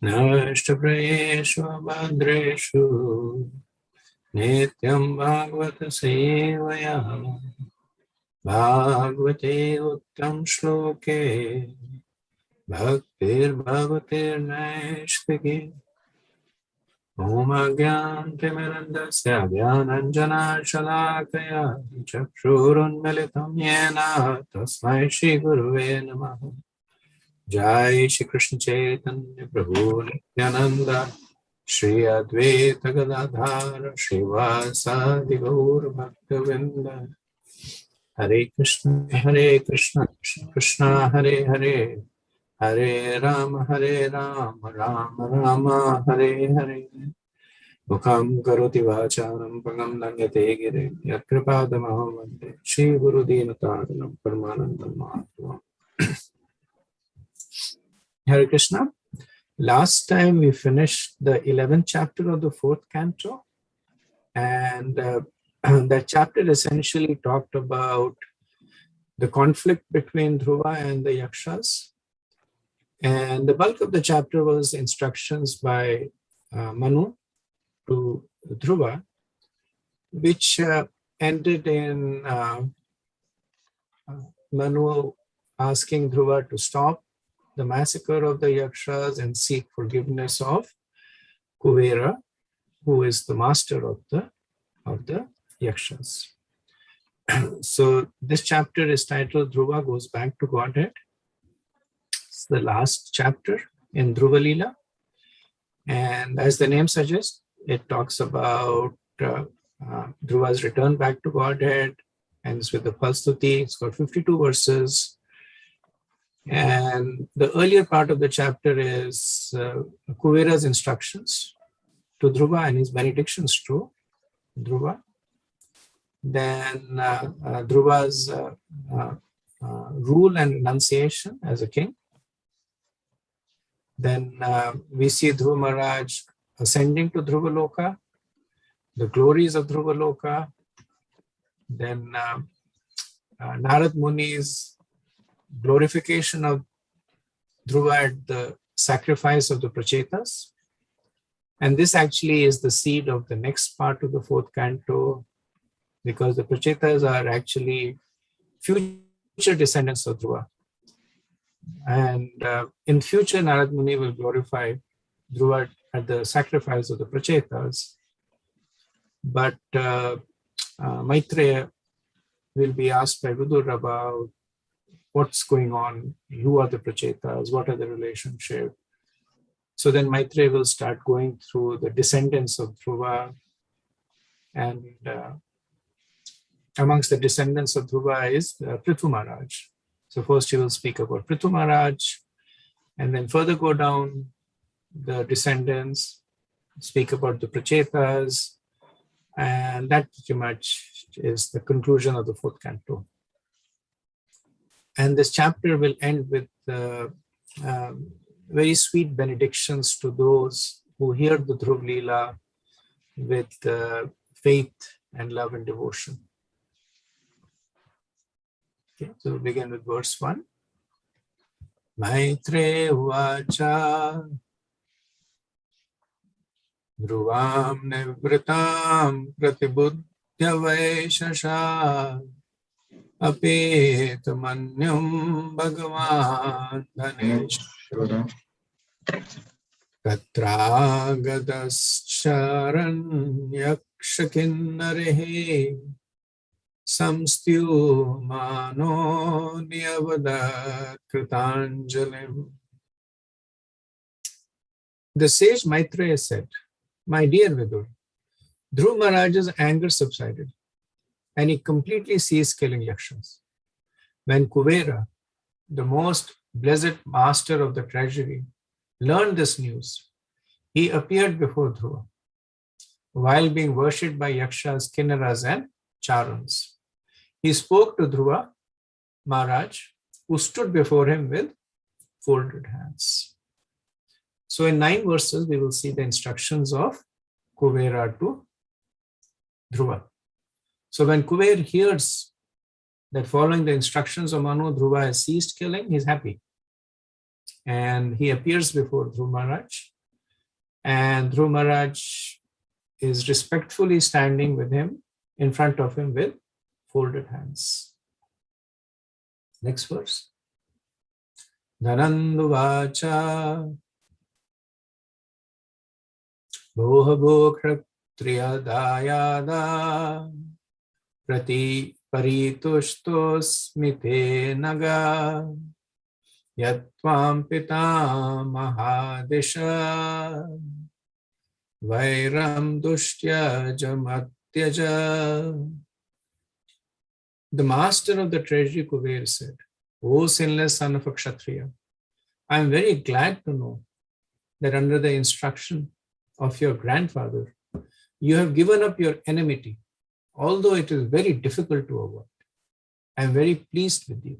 नष्टप्रायेषु भद्रेषु नित्यं भागवत सेवया भागवते उत्तम श्लोके भक्तिर्भवतिर्नैष्टिकी ॐ अज्ञानतिमिरन्दस्य ज्ञानाञ्जनशलाकया चक्षुरुन्मिलितं येन तस्मै श्रीगुरुवे नमः। जय श्री कृष्ण चैतन्य प्रभु नित्यानंद श्री अद्वैत गदाधर श्रीवासादि गौर भक्तवृंद। हरे कृष्ण कृष्ण कृष्ण हरे हरे, हरे राम राम राम हरे हरे। मुखं करोति वाचालं पङ्गुं लङ्घयते गिरिं यत्कृपातमहं वन्दे श्रीगुरुदीनतारिणं परमानन्दं माधवम्। Hare Krishna. Last time we finished the 11th chapter of the 4th canto, and that chapter essentially talked about the conflict between Dhruva and the Yakshas. And the bulk of the chapter was instructions by Manu to Dhruva, which ended in Manu asking Dhruva to stop the massacre of the Yakshas and seek forgiveness of Kuvera, who is the master of the Yakshas. So this chapter is titled Dhruva Goes Back to Godhead. It's the last chapter in Dhruva Leela. And as the name suggests, it talks about Dhruva's return back to Godhead, and it's with the Palstuti. It's got 52 verses. And the earlier part of the chapter is Kuvera's instructions to Dhruva and his benedictions to Dhruva. Then Dhruva's rule and renunciation as a king. Then we see Dhruva Maharaj ascending to Dhruva Loka, the glories of Dhruva Loka. Then Narad Muni's glorification of Dhruva at the sacrifice of the Prachetas. And this actually is the seed of the next part of the 4th canto, because the Prachetas are actually future descendants of Dhruva. And in future, Narad Muni will glorify Dhruva at the sacrifice of the Prachetas. But Maitreya will be asked by Vidur about what's going on, who are the Prachetas, what are the relationship. So then Maitreya will start going through the descendants of Dhruva, and amongst the descendants of Dhruva is Prithu Maharaj. So first he will speak about Prithu Maharaj, and then further go down the descendants, speak about the Prachetas, and that pretty much is the conclusion of the 4th canto. And this chapter will end with very sweet benedictions to those who hear the Dhruva Leela with faith and love and devotion. Okay, so we'll begin with verse 1. Maitre Uvacha Dhruvam Nivritam Pratibudhya Vaishasha Apetamanyam Bhagavan Dhaneshwara Tatragatascharan Yakshakinnarehe Samstyu Mano Niyavada Kritanjalim. The sage Maitreya said, "My dear Vidur, Dhruva Maharaj's anger subsided, and he completely ceased killing Yakshas. When Kuvera, the most blessed master of the treasury, learned this news, he appeared before Dhruva, while being worshipped by Yakshas, Kinnaras and Charans. He spoke to Dhruva Maharaj, who stood before him with folded hands." So in 9 verses, we will see the instructions of Kuvera to Dhruva. So when Kuvera hears that following the instructions of Manu, Dhruva has ceased killing, he's happy. and he appears before Dhruva Maharaj, and Dhruva Maharaj is respectfully standing with him, in front of him with folded hands. Next verse. Dhanandu vacha boha bhokra triyadayada prati paritushtos smite naga yatvam pita mahadisha vairam dushtya jamatyaja. The master of the treasury Kuber said, O sinless son of a Kshatriya, I am very glad to know that under the instruction of your grandfather, you have given up your enmity, although it is very difficult to avoid. I am very pleased with you.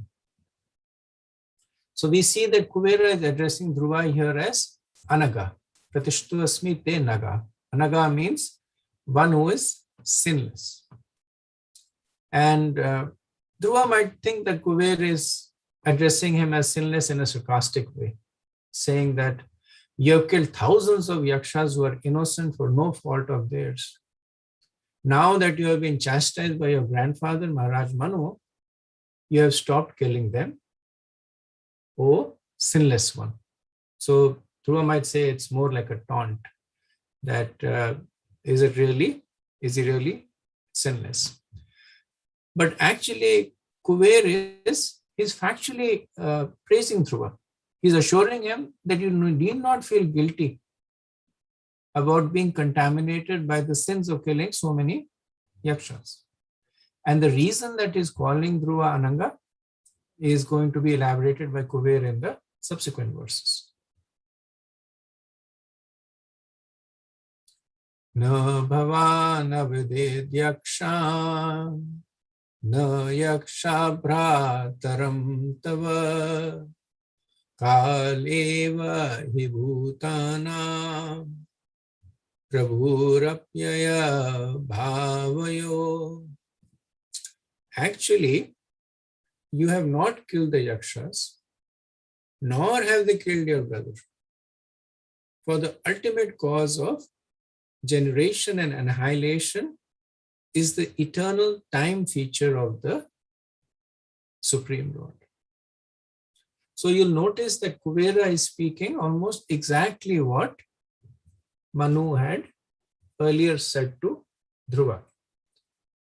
So we see that Kuvera is addressing Dhruva here as Anaga. Pratishtu asmi te naga. Anaga means one who is sinless. And Dhruva might think that Kuber is addressing him as sinless in a sarcastic way, saying that you have killed thousands of yakshas who are innocent for no fault of theirs. Now that you have been chastised by your grandfather, Maharaj Manu, you have stopped killing them, O sinless one. So Dhruva might say it's more like a taunt, that is he really sinless? But actually, Kuber is factually praising Dhruva. He's assuring him that you need not feel guilty about being contaminated by the sins of killing so many yakshas. And the reason that he's calling Dhruva Ananga is going to be elaborated by Kuber in the subsequent verses. Na bhavana vided yaksha na yaksha bhrataram tava kaleva hi bhutana prabhurapyaya bhavayo. Actually, you have not killed the yakshas, nor have they killed your brother. For the ultimate cause of generation and annihilation is the eternal time feature of the Supreme Lord. So you'll notice that Kuvera is speaking almost exactly what Manu had earlier said to Dhruva,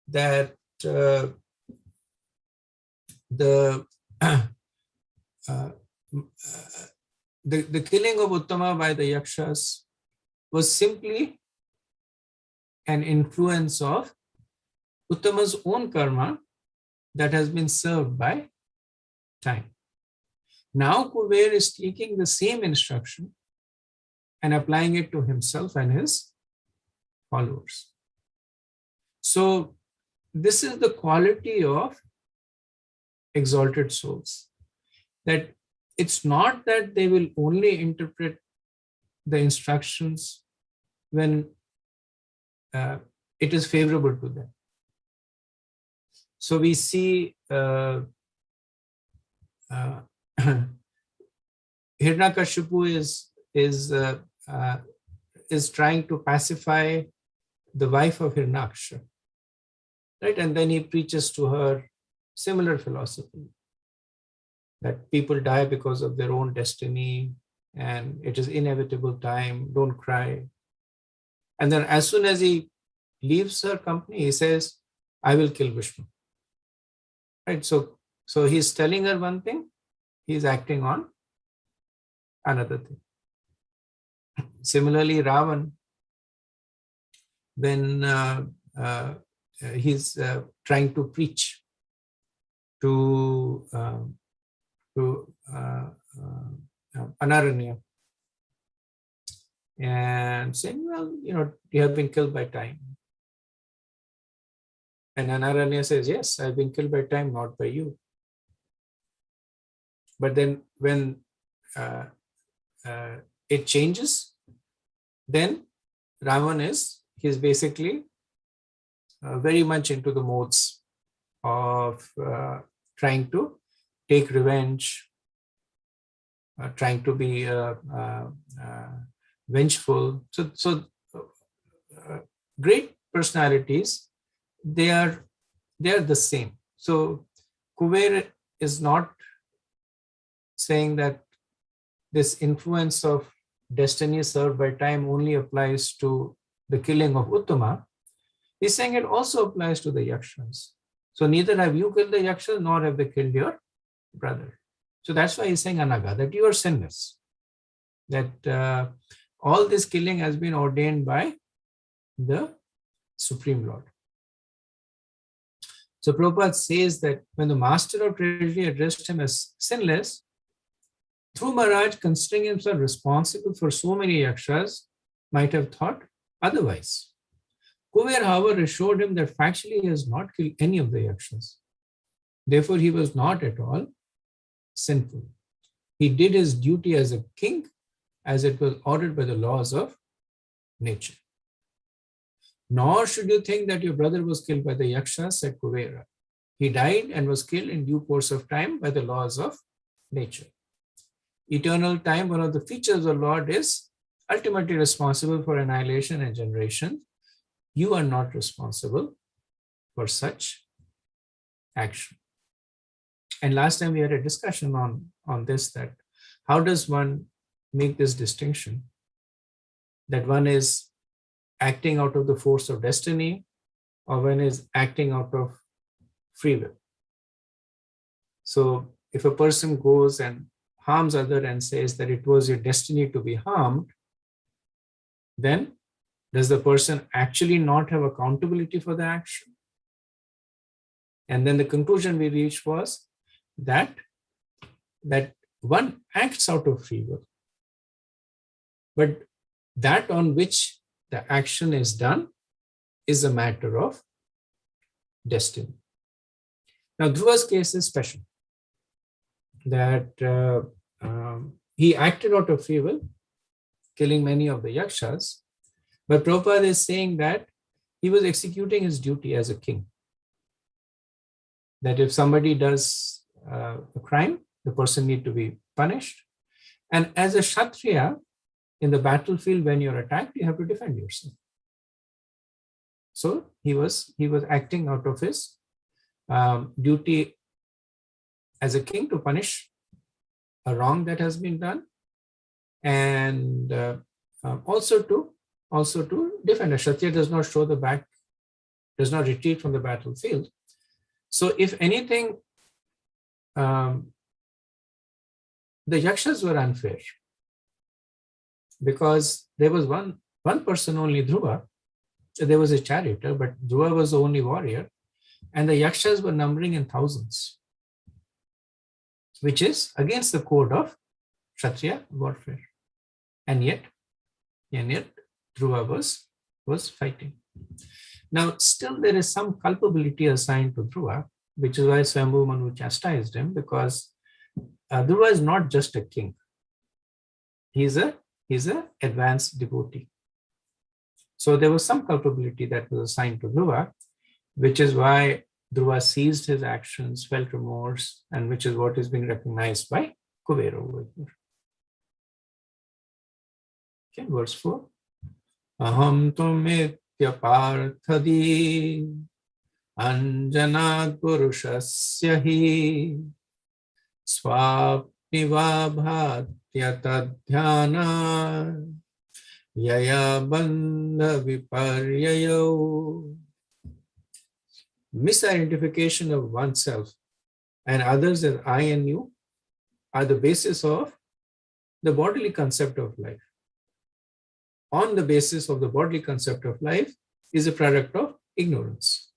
that the killing of Uttama by the yakshas was simply an influence of Uttama's own karma that has been served by time. Now Kuber is taking the same instruction and applying it to himself and his followers. So this is the quality of exalted souls, that it's not that they will only interpret the instructions when it is favorable to them. So we see Hiranyakashipu is trying to pacify the wife of Hiranyaksha, right? And then he preaches to her similar philosophy, that people die because of their own destiny and it is inevitable time, don't cry. And then as soon as he leaves her company, he says, I will kill Vishnu. Right? So he's telling her one thing, he's acting on another thing. Similarly, Ravan, when he's trying to preach to Anaranya and saying, well, you have been killed by time. And Anaranya says, yes, I've been killed by time, not by you. But then when it changes, then Ravan he's basically very much into the modes of trying to take revenge trying to be vengeful. So great personalities, they are the same. So Kuber is not saying that this influence of destiny served by time only applies to the killing of Uttama. He's saying it also applies to the Yakshas. So neither have you killed the Yakshas, nor have they killed your brother. So that's why he's saying Anaga, that you are sinless. That all this killing has been ordained by the Supreme Lord. So Prabhupada says that when the master of treasury addressed him as sinless, Dhruva Maharaj, considering himself responsible for so many yakshas, might have thought otherwise. Kuber, however, assured him that factually he has not killed any of the yakshas. Therefore, he was not at all sinful. He did his duty as a king as it was ordered by the laws of nature. Nor should you think that your brother was killed by the yakshas, said Kuvera. He died and was killed in due course of time by the laws of nature. Eternal time, one of the features of Lord, is ultimately responsible for annihilation and generation. You are not responsible for such action. And last time we had a discussion on this, that how does one make this distinction? That one is acting out of the force of destiny, or one is acting out of free will. So if a person goes and harms other and says that it was your destiny to be harmed, then does the person actually not have accountability for the action? And then the conclusion we reached was that one acts out of free will, but that on which the action is done is a matter of destiny. Now, Dhruva's case is special, that he acted out of free will, killing many of the yakshas, but Prabhupada is saying that he was executing his duty as a king. That if somebody does a crime, the person need to be punished. And as a Kshatriya, in the battlefield, when you're attacked, you have to defend yourself. So he was acting out of his duty as a king to punish a wrong that has been done, and also to defend. A Kshatriya does not show the back, does not retreat from the battlefield. So if anything, the yakshas were unfair, because there was one person only, Dhruva. There was a charioteer, but Dhruva was the only warrior, and the yakshas were numbering in thousands, which is against the code of Kshatriya warfare. And yet Dhruva was fighting. Now, still there is some culpability assigned to Dhruva, which is why Swayambhu Manu chastised him, because Dhruva is not just a king. He's a advanced devotee. So there was some culpability that was assigned to Dhruva, which is why Dhruva ceased his actions, felt remorse, and which is what is being recognized by Kuvera over here. Okay, verse 4. Aham tumitya parthadi anjanad purushasya hi swapniva bhatya tadhyana yaya bandha viparyayo. Misidentification of oneself and others as I and you are the basis of the bodily concept of life. On the basis of the bodily concept of life is a product of ignorance.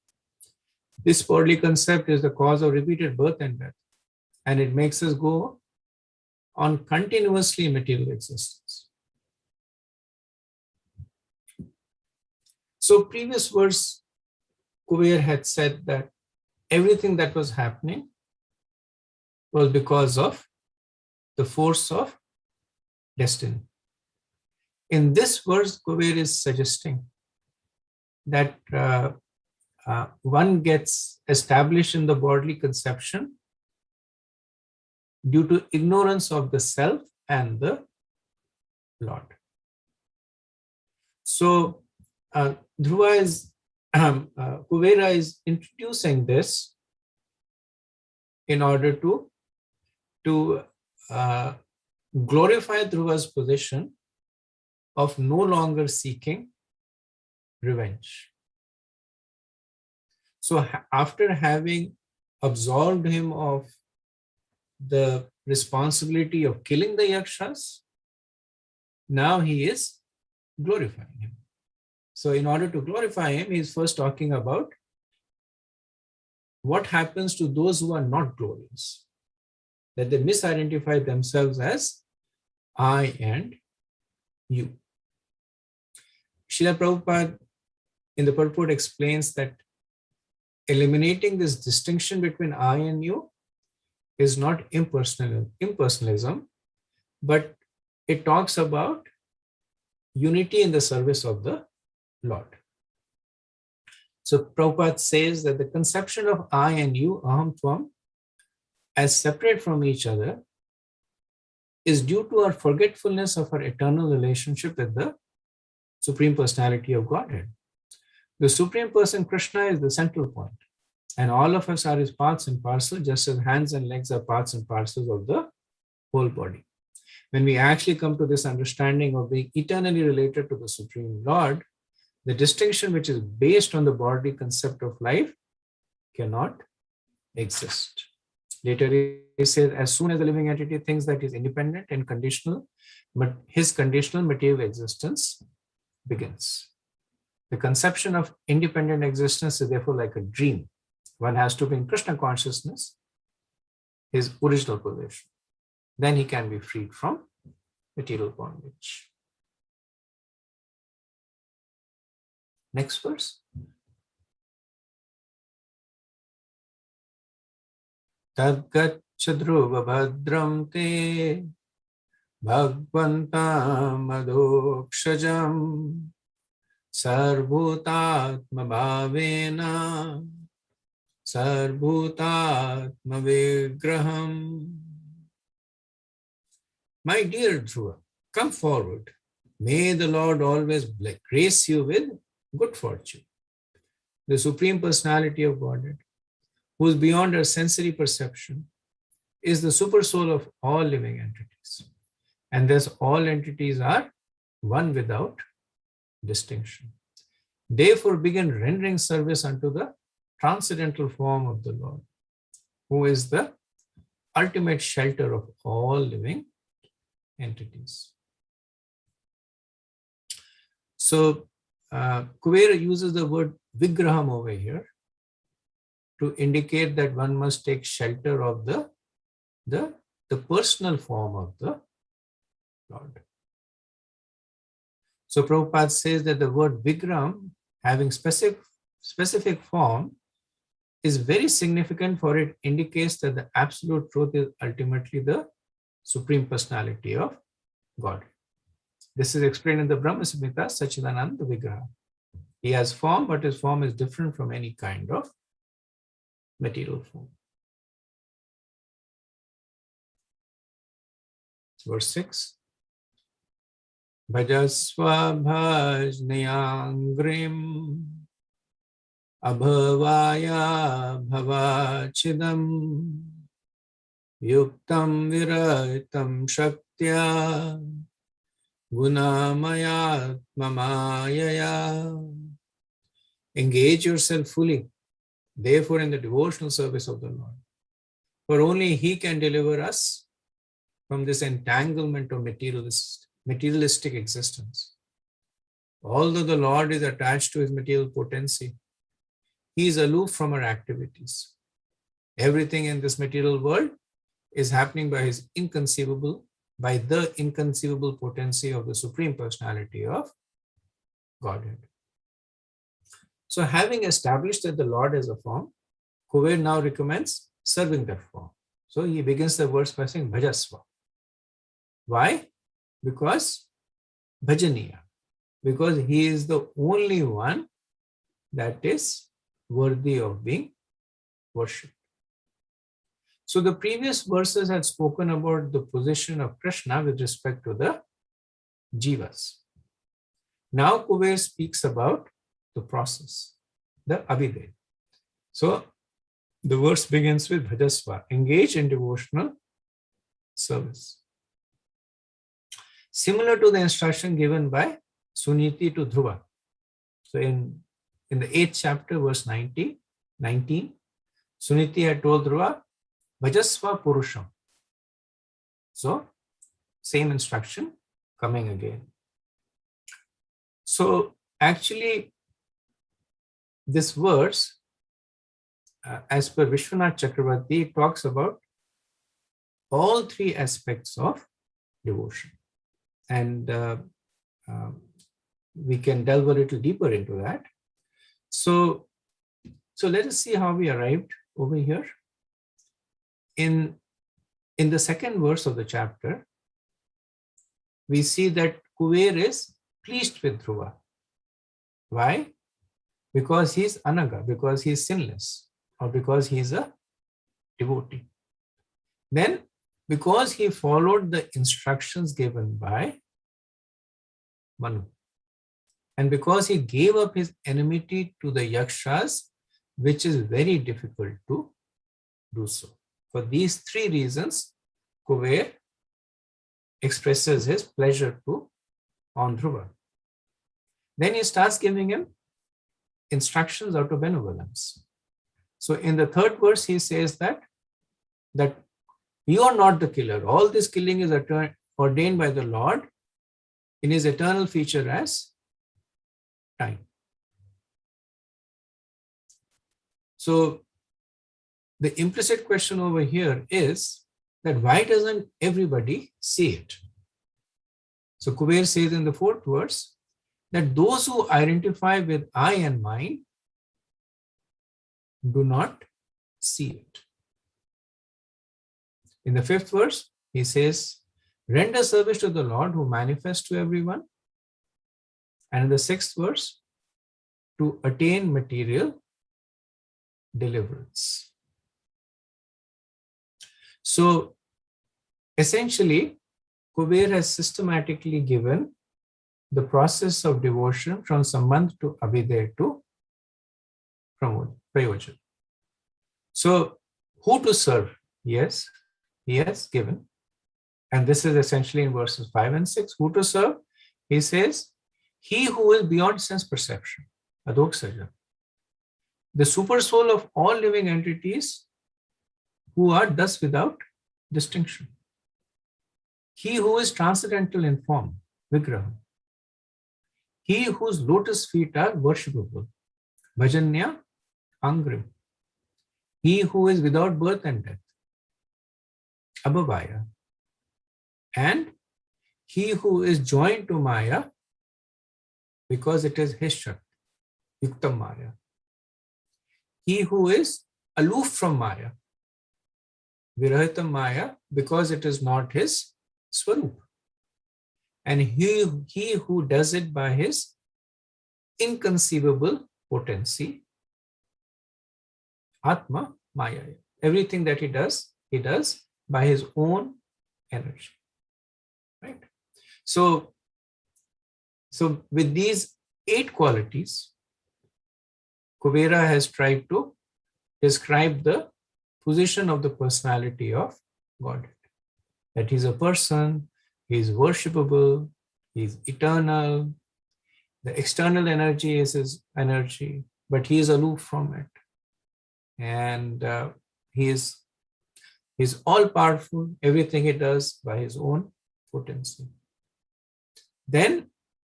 This bodily concept is the cause of repeated birth and death, and it makes us go on continuously in material existence. So previous verse, Kuber had said that everything that was happening was because of the force of destiny. In this verse, Kuber is suggesting that one gets established in the bodily conception due to ignorance of the self and the Lord. So Dhruva is, Kuvera is introducing this in order to glorify Dhruva's position of no longer seeking revenge. So after having absolved him of the responsibility of killing the yakshas, now he is glorifying him. So in order to glorify him, he is first talking about what happens to those who are not glorious, that they misidentify themselves as I and you. Srila Prabhupada in the purport explains that eliminating this distinction between I and you is not impersonalism, but it talks about unity in the service of the Lord. So Prabhupada says that the conception of I and you, aham tvam, as separate from each other is due to our forgetfulness of our eternal relationship with the Supreme Personality of Godhead. The Supreme Person Krishna is the central point, and all of us are his parts and parcels, just as hands and legs are parts and parcels of the whole body. When we actually come to this understanding of being eternally related to the Supreme Lord, the distinction which is based on the bodily concept of life cannot exist. Later he says, as soon as the living entity thinks that he is independent and conditional, but his conditional material existence begins. The conception of independent existence is therefore like a dream. One has to be in Krishna consciousness, his original position. Then he can be freed from material bondage. Next verse. Tadgaccha dhruva bhadram te bhagvantam adokshajam sarvbhutatma bhavena sarvbhutatma vigraham. My dear Dhruva, come forward. May the Lord always grace you with good fortune. The Supreme Personality of Godhead, who is beyond our sensory perception, is the super soul of all living entities. And thus all entities are one without distinction. Therefore begin rendering service unto the transcendental form of the Lord, who is the ultimate shelter of all living entities. So Kuvera uses the word vigraham over here to indicate that one must take shelter of the personal form of the Lord. So Prabhupada says that the word vigraham, having specific form, is very significant, for it indicates that the absolute truth is ultimately the Supreme Personality of God. This is explained in the Brahma Samhita, Sachidananda Vigraha. He has form, but his form is different from any kind of material form. Verse 6. Bhajasva bhajnayangrim abhavaya bhavachidam yuktam virahitam shaktya gunamayat mamayaya. Engage yourself fully, therefore, in the devotional service of the Lord. For only he can deliver us from this entanglement of materialistic existence. Although the Lord is attached to his material potency, he is aloof from our activities. Everything in this material world is happening by the inconceivable potency of the Supreme Personality of Godhead. So having established that the Lord is a form, Kuvera now recommends serving that form. So he begins the verse by saying Bhajasva. Why? Because Bhajaniya. Because he is the only one that is worthy of being worshipped. So the previous verses had spoken about the position of Krishna with respect to the jivas. Now Kuber speaks about the process, the abhidhe. So the verse begins with bhajasva, engage in devotional service. Similar to the instruction given by Suniti to Dhruva. So in the 8th chapter, verse 19, Suniti had told Dhruva, bhajasva purusham. So same instruction coming again. So actually, this verse, as per Vishwanath Chakravarti, talks about all three aspects of devotion. And we can delve a little deeper into that. So let us see how we arrived over here. In the second verse of the chapter, we see that Kuber is pleased with Dhruva. Why? Because he is anaga, because he is sinless, or because he is a devotee. Then, because he followed the instructions given by Manu, and because he gave up his enmity to the yakshas, which is very difficult to do so. For these three reasons, Kuber expresses his pleasure on Dhruva. Then he starts giving him instructions out of benevolence. So in the third verse, he says that you are not the killer. All this killing is ordained by the Lord in his eternal feature as time. So the implicit question over here is that why doesn't everybody see it? So Kuber says in the fourth verse that those who identify with I and mine do not see it. In the fifth verse, he says, render service to the Lord who manifests to everyone. And in the sixth verse, to attain material deliverance. So essentially, Kuber has systematically given the process of devotion from Sambandh to Abhidhe to Prayojan. So who to serve? Yes, he has given. And this is essentially in verses 5 and 6. Who to serve? He says, he who is beyond sense perception, Adok Saja, the super soul of all living entities who are thus without distinction. He who is transcendental in form, Vigraha. He whose lotus feet are worshipable, Bhajanya Angrim. He who is without birth and death, Abhavaya. And he who is joined to Maya because it is his Shakti, Yuktam Maya. He who is aloof from Maya, Virahitam Maya, because it is not his Swarup. And he who does it by his inconceivable potency, Atma Maya. Everything that he does by his own energy. Right? So with these 8 qualities, Kubera has tried to describe the position of the personality of Godhead. That he's a person, he's worshipable, he's eternal. The external energy is his energy, but he is aloof from it. And he's all powerful, everything he does by his own potency. Then,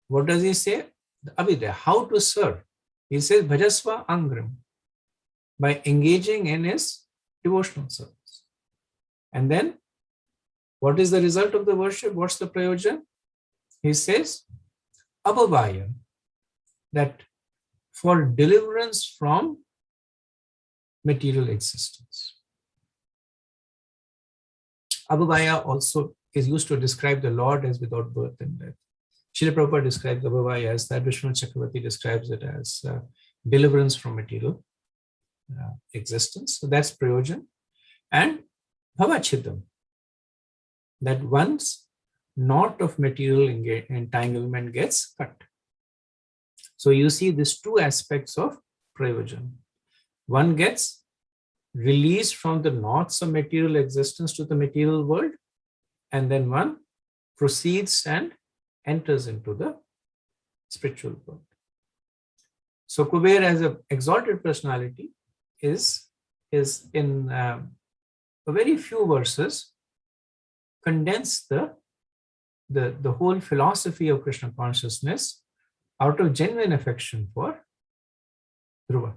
what does he say? The Abhidya, how to serve. He says, Bhajasva Angram, by engaging in his devotional service. And then, what is the result of the worship? What's the prayojan? He says, Abhavaya, that for deliverance from material existence. Abhavaya also is used to describe the Lord as without birth and death. Srila Prabhupada describes Abhavaya as that, Vishwanath Chakravarti describes it as deliverance from material existence. So that's prayojan. And bhavachidam, that one's knot of material entanglement gets cut. So you see these two aspects of prayojan. One gets released from the knots of material existence to the material world, and then one proceeds and enters into the spiritual world. So Kuber, as an exalted personality, is in a very few verses condense the whole philosophy of Krishna consciousness out of genuine affection for Dhruva.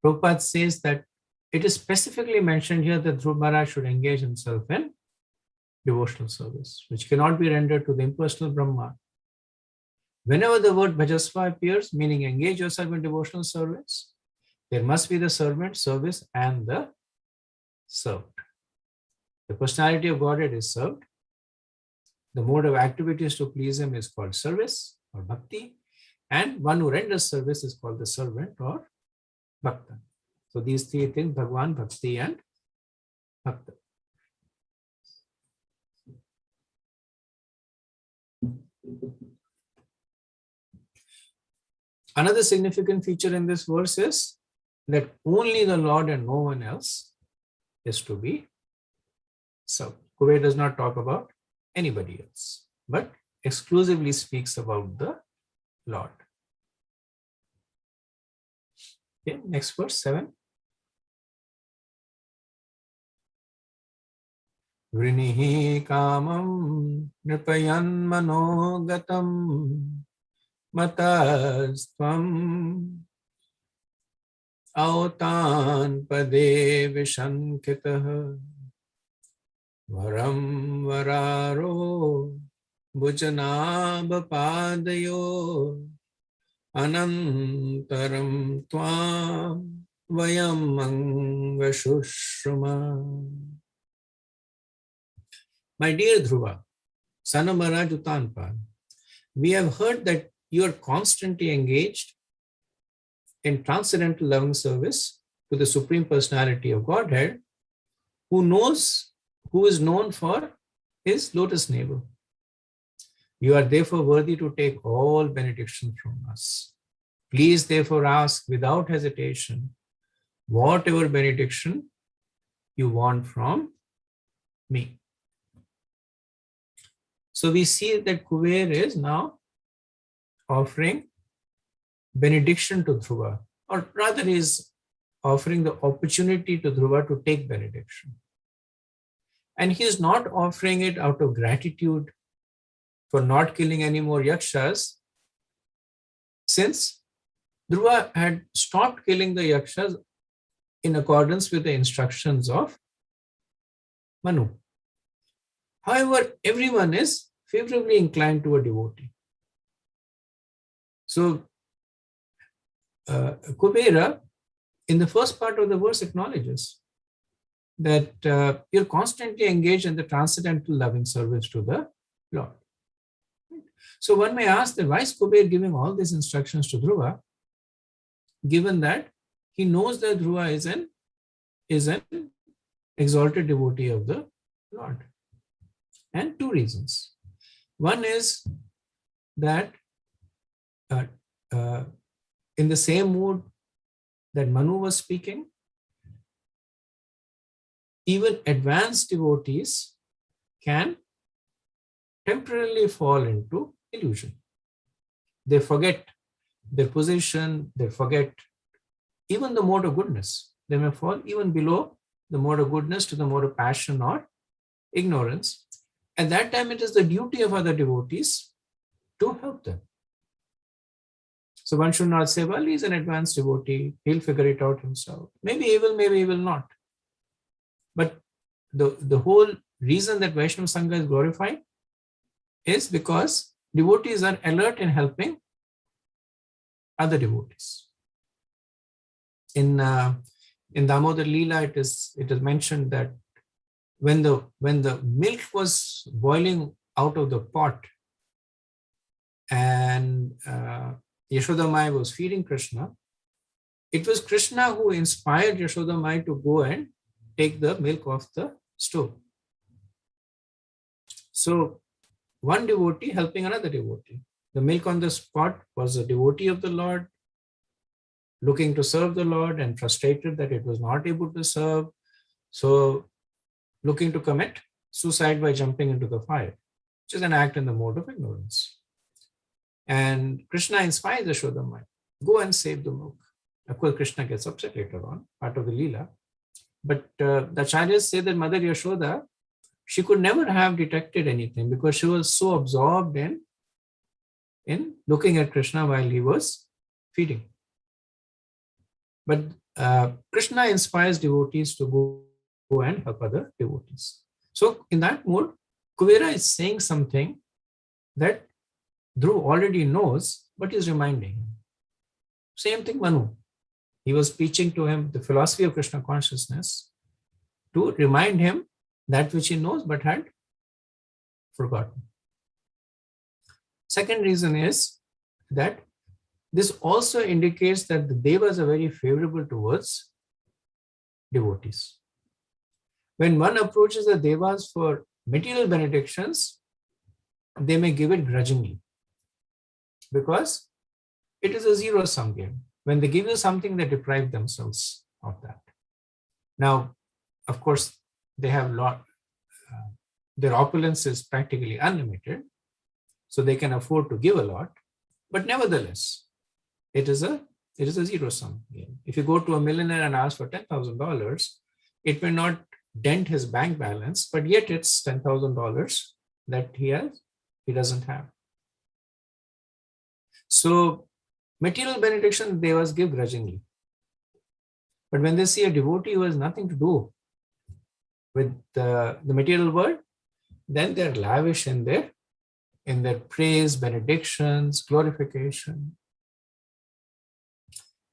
Prabhupada says that it is specifically mentioned here that Dhruva Maharaj should engage himself in devotional service, which cannot be rendered to the impersonal Brahma. Whenever the word bhajasva appears, meaning engage yourself in devotional service, there must be the servant, service, and the served. The personality of Godhead is served. The mode of activities to please him is called service or bhakti, and one who renders service is called the servant or bhakta. So these three things, Bhagwan, Bhakti, and Bhakta. Another significant feature in this verse is that only the Lord and no one else is to be served. Kuber does not talk about anybody else, but exclusively speaks about the Lord. Okay, next verse, 7. Vrinihi kamam nripayan manogatam matastvam autan pade vishankitah varam vararo bhujanabhapadayo anantaram tvam vayam angashushruma. My dear Dhruva, son of Maharaj Uttanpad, we have heard that you are constantly engaged in transcendental loving service to the Supreme Personality of Godhead, who is known for his lotus navel. You are therefore worthy to take all benediction from us. Please therefore ask without hesitation whatever benediction you want from me. So we see that Kuber is now offering benediction to Dhruva, or rather he is offering the opportunity to Dhruva to take benediction. And he is not offering it out of gratitude for not killing any more yakshas, since Dhruva had stopped killing the yakshas in accordance with the instructions of Manu. However, everyone is favorably inclined to a devotee. So, Kubera, in the first part of the verse, acknowledges that you're constantly engaged in the transcendental loving service to the Lord. So one may ask that why is Kuber giving all these instructions to Dhruva, given that he knows that Dhruva is an exalted devotee of the Lord? And two reasons. One is that in the same mood that Manu was speaking, even advanced devotees can temporarily fall into illusion. They forget their position, they forget even the mode of goodness. They may fall even below the mode of goodness to the mode of passion or ignorance. At that time, it is the duty of other devotees to help them. So one should not say, well, he's an advanced devotee, he'll figure it out himself. Maybe he will, maybe he will not. But the whole reason that Vaishnava Sangha is glorified is because devotees are alert in helping other devotees. In Damodar Leela, it is mentioned that when the milk was boiling out of the pot and Yashoda Mai was feeding Krishna, it was Krishna who inspired Yashoda Mai to go and take the milk off the stove. So one devotee helping another devotee. The milk on the spot was a devotee of the Lord, looking to serve the Lord and frustrated that it was not able to serve. So looking to commit suicide by jumping into the fire, which is an act in the mode of ignorance. And Krishna inspires Yashoda Mai, go and save the milk. Of course, Krishna gets upset later on, part of the Leela. But the acharyas say that Mother Yashoda, she could never have detected anything because she was so absorbed in looking at Krishna while he was feeding. But Krishna inspires devotees to go and help other devotees. So in that mode, Kuvera is saying something that Dhruv already knows, but is reminding him. Same thing Manu. He was preaching to him the philosophy of Krishna consciousness to remind him that which he knows but had forgotten. Second reason is that this also indicates that the devas are very favorable towards devotees. When one approaches the devas for material benedictions, they may give it grudgingly because it is a zero-sum game. When they give you something, they deprive themselves of that. Now, of course, they have their opulence is practically unlimited, so they can afford to give a lot. But nevertheless, it is a zero-sum game. If you go to a millionaire and ask for $10,000, it may not dent his bank balance, but yet it's $10,000 that he doesn't have. So material benediction they must give grudgingly. But when they see a devotee who has nothing to do with the material world, then they're lavish in their praise, benedictions, glorification.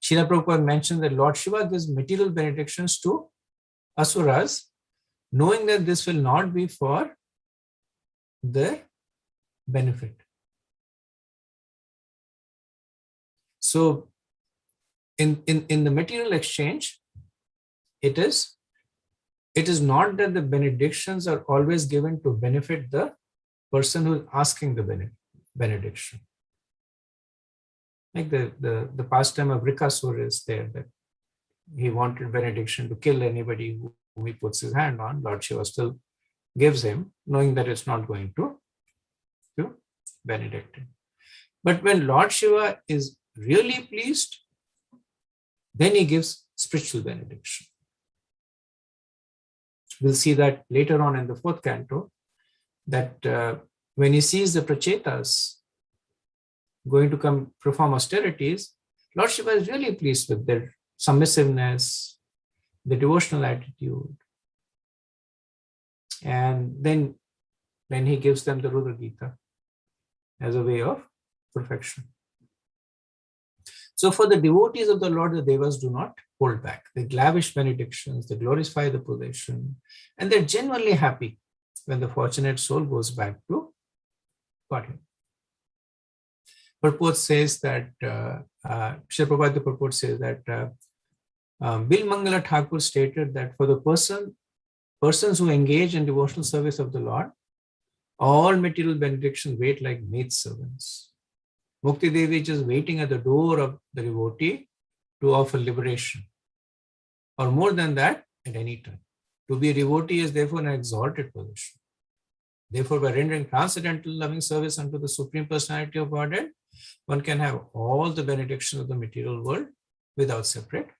Srila Prabhupada mentioned that Lord Shiva gives material benedictions to asuras, knowing that this will not be for their benefit. So in the material exchange, it is not that the benedictions are always given to benefit the person who is asking the benediction. Like the pastime of Rikasur is there, that he wanted benediction to kill anybody whom he puts his hand on. Lord Shiva still gives him, knowing that it's not going to benedict him. But when Lord Shiva is really pleased, then he gives spiritual benediction. We'll see that later on in the 4th canto, that when he sees the prachetas going to come perform austerities, Lord Shiva is really pleased with their submissiveness, the devotional attitude. And then he gives them the Rudra Gita as a way of perfection. So for the devotees of the Lord, the devas do not hold back. They lavish benedictions, they glorify the position, and they're genuinely happy when the fortunate soul goes back to Godhead. Purport says that, Srila Prabhupada the purport says that Bil Mangala Thakur stated that for the persons who engage in devotional service of the Lord, all material benedictions wait like maid servants. Mukti Devi is just waiting at the door of the devotee to offer liberation, or more than that, at any time. To be a devotee is therefore an exalted position. Therefore, by rendering transcendental loving service unto the Supreme Personality of Godhead, one can have all the benedictions of the material world without separate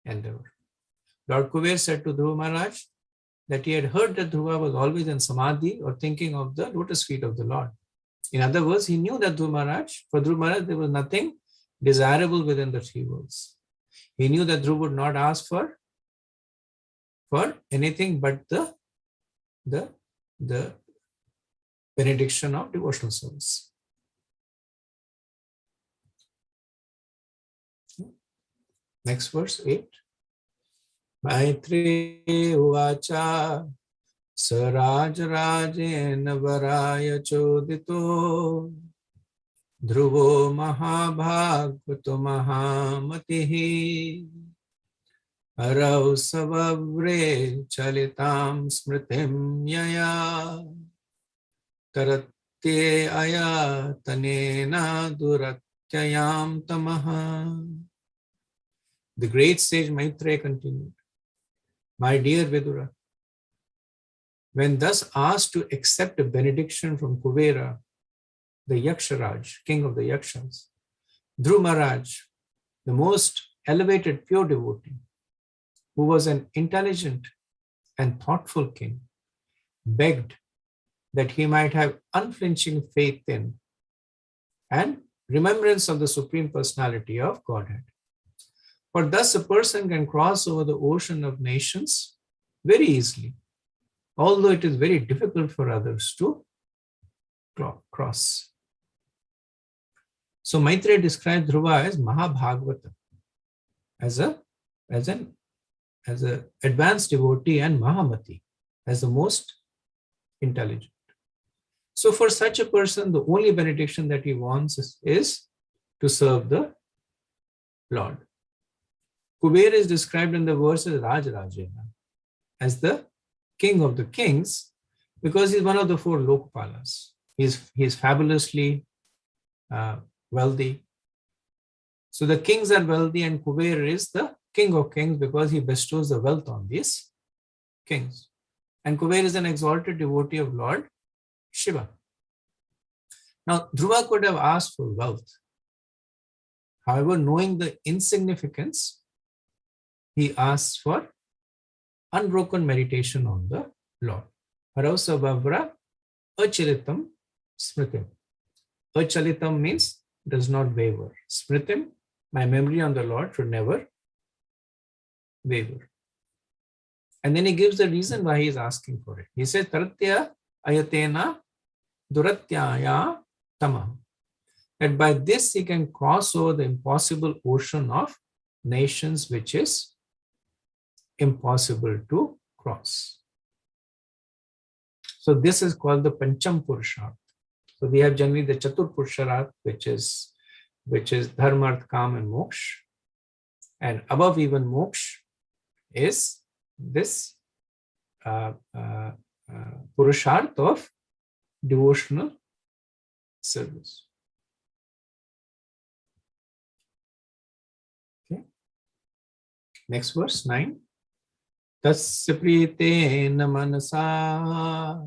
endeavor. Lord Kuber said to Dhruva Maharaj that he had heard that Dhruva was always in samadhi or thinking of the lotus feet of the Lord. In other words, he knew that for Dhruva Maharaj, there was nothing desirable within the 3 worlds. He knew that Dhruva would not ask for anything but the benediction of devotional service. Next verse 8. Maitri uvacha Saraj Rajena Varaya Chodito Dhruvo Mahabhagavato Mahamatihi Arau Savavre Chalitam Smritim Yaya Taratye Ayatanena Duratyayam Tamaha. The great sage Maitreya continued, my dear Vidura, when thus asked to accept a benediction from Kuvera, the Yaksharaj, king of the Yakshas, Dhruva Maharaj, the most elevated pure devotee, who was an intelligent and thoughtful king, begged that he might have unflinching faith in and remembrance of the Supreme Personality of Godhead. For thus a person can cross over the ocean of nations very easily, although it is very difficult for others to cross. So Maitreya described Dhruva as Mahabhagavata, as an advanced devotee, and Mahamati, as the most intelligent. So for such a person, the only benediction that he wants is to serve the Lord. Kubera is described in the verses Rajrajena as the king of the kings because he's one of the four Lokpalas. He's fabulously wealthy. So the kings are wealthy, and Kubera is the king of kings because he bestows the wealth on these kings. And Kubera is an exalted devotee of Lord Shiva. Now, Dhruva could have asked for wealth. However, knowing the insignificance, he asks for unbroken meditation on the Lord. Harausa Bhavra Achalitam Smritim. Achalitam means does not waver. Smritim, my memory on the Lord should never waver. And then he gives the reason why he is asking for it. He says, Taratya Ayatena Duratyaya Tamam. That by this he can cross over the impossible ocean of nations which is impossible to cross. So this is called the Pancham Purusharth. So we have generally the Chatur Purusharth, which is Dharma, Arth, Kam and Moksha. And above even Moksha is this Purusharth of devotional service. Okay. Next verse 9. Tasya pritena manasa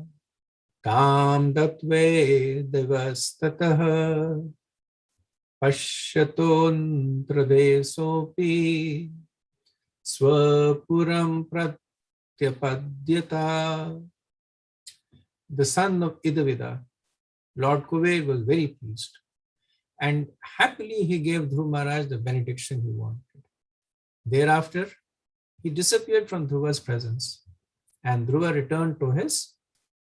tam datve devastataha pasyatontradesopi swapuram pratyapadyata. The son of Idavida, Lord Kuver, was very pleased, and happily he gave Dhruva Maharaj the benediction he wanted. Thereafter, he disappeared from Dhruva's presence, and Dhruva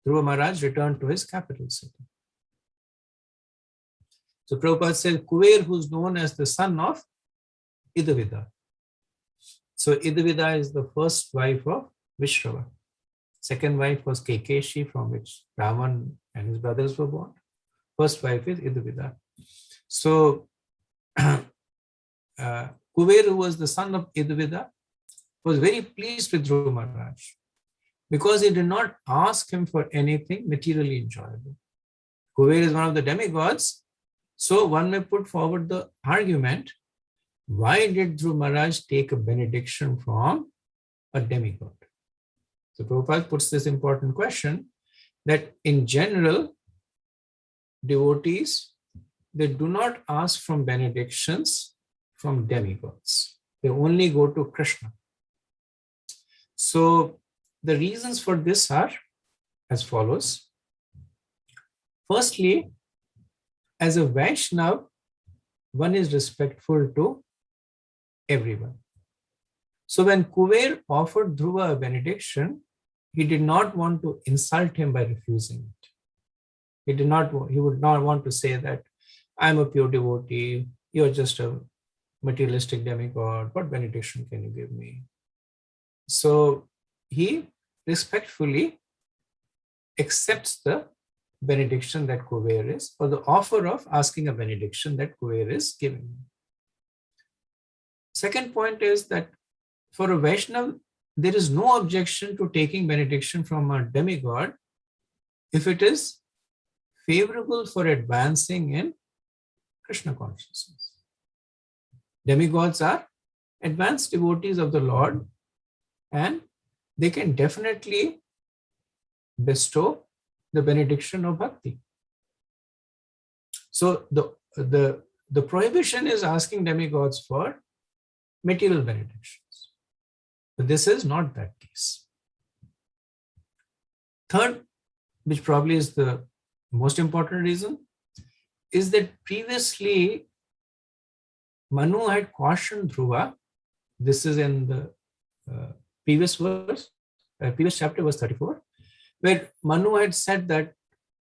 Maharaj returned to his capital city. So Prabhupada says, Kuver, who is known as the son of Idavida. So Idavida is the first wife of Vishrava. Second wife was Kekeshi, from which Ravan and his brothers were born. First wife is Idavida. So Kuver, who was the son of Idavida, was very pleased with Dhruva Maharaj because he did not ask him for anything materially enjoyable. Kuver is one of the demigods, so one may put forward the argument, why did Dhruva Maharaj take a benediction from a demigod? So Prabhupada puts this important question that in general, devotees, they do not ask from benedictions from demigods. They only go to Krishna. So the reasons for this are as follows. Firstly, as a Vaishnav, one is respectful to everyone. So when Kuver offered Dhruva a benediction, he did not want to insult him by refusing it. He would not want to say that I'm a pure devotee, you're just a materialistic demigod, what benediction can you give me? So he respectfully accepts the benediction that Kuber is, or the offer of asking a benediction that Kuber is giving. Second point is that for a Vaishnava, there is no objection to taking benediction from a demigod if it is favorable for advancing in Krishna consciousness. Demigods are advanced devotees of the Lord, and they can definitely bestow the benediction of bhakti. So the prohibition is asking demigods for material benedictions. But this is not that case. Third, which probably is the most important reason, is that previously Manu had cautioned Dhruva. This is in the previous verse, previous chapter, verse 34, where Manu had said that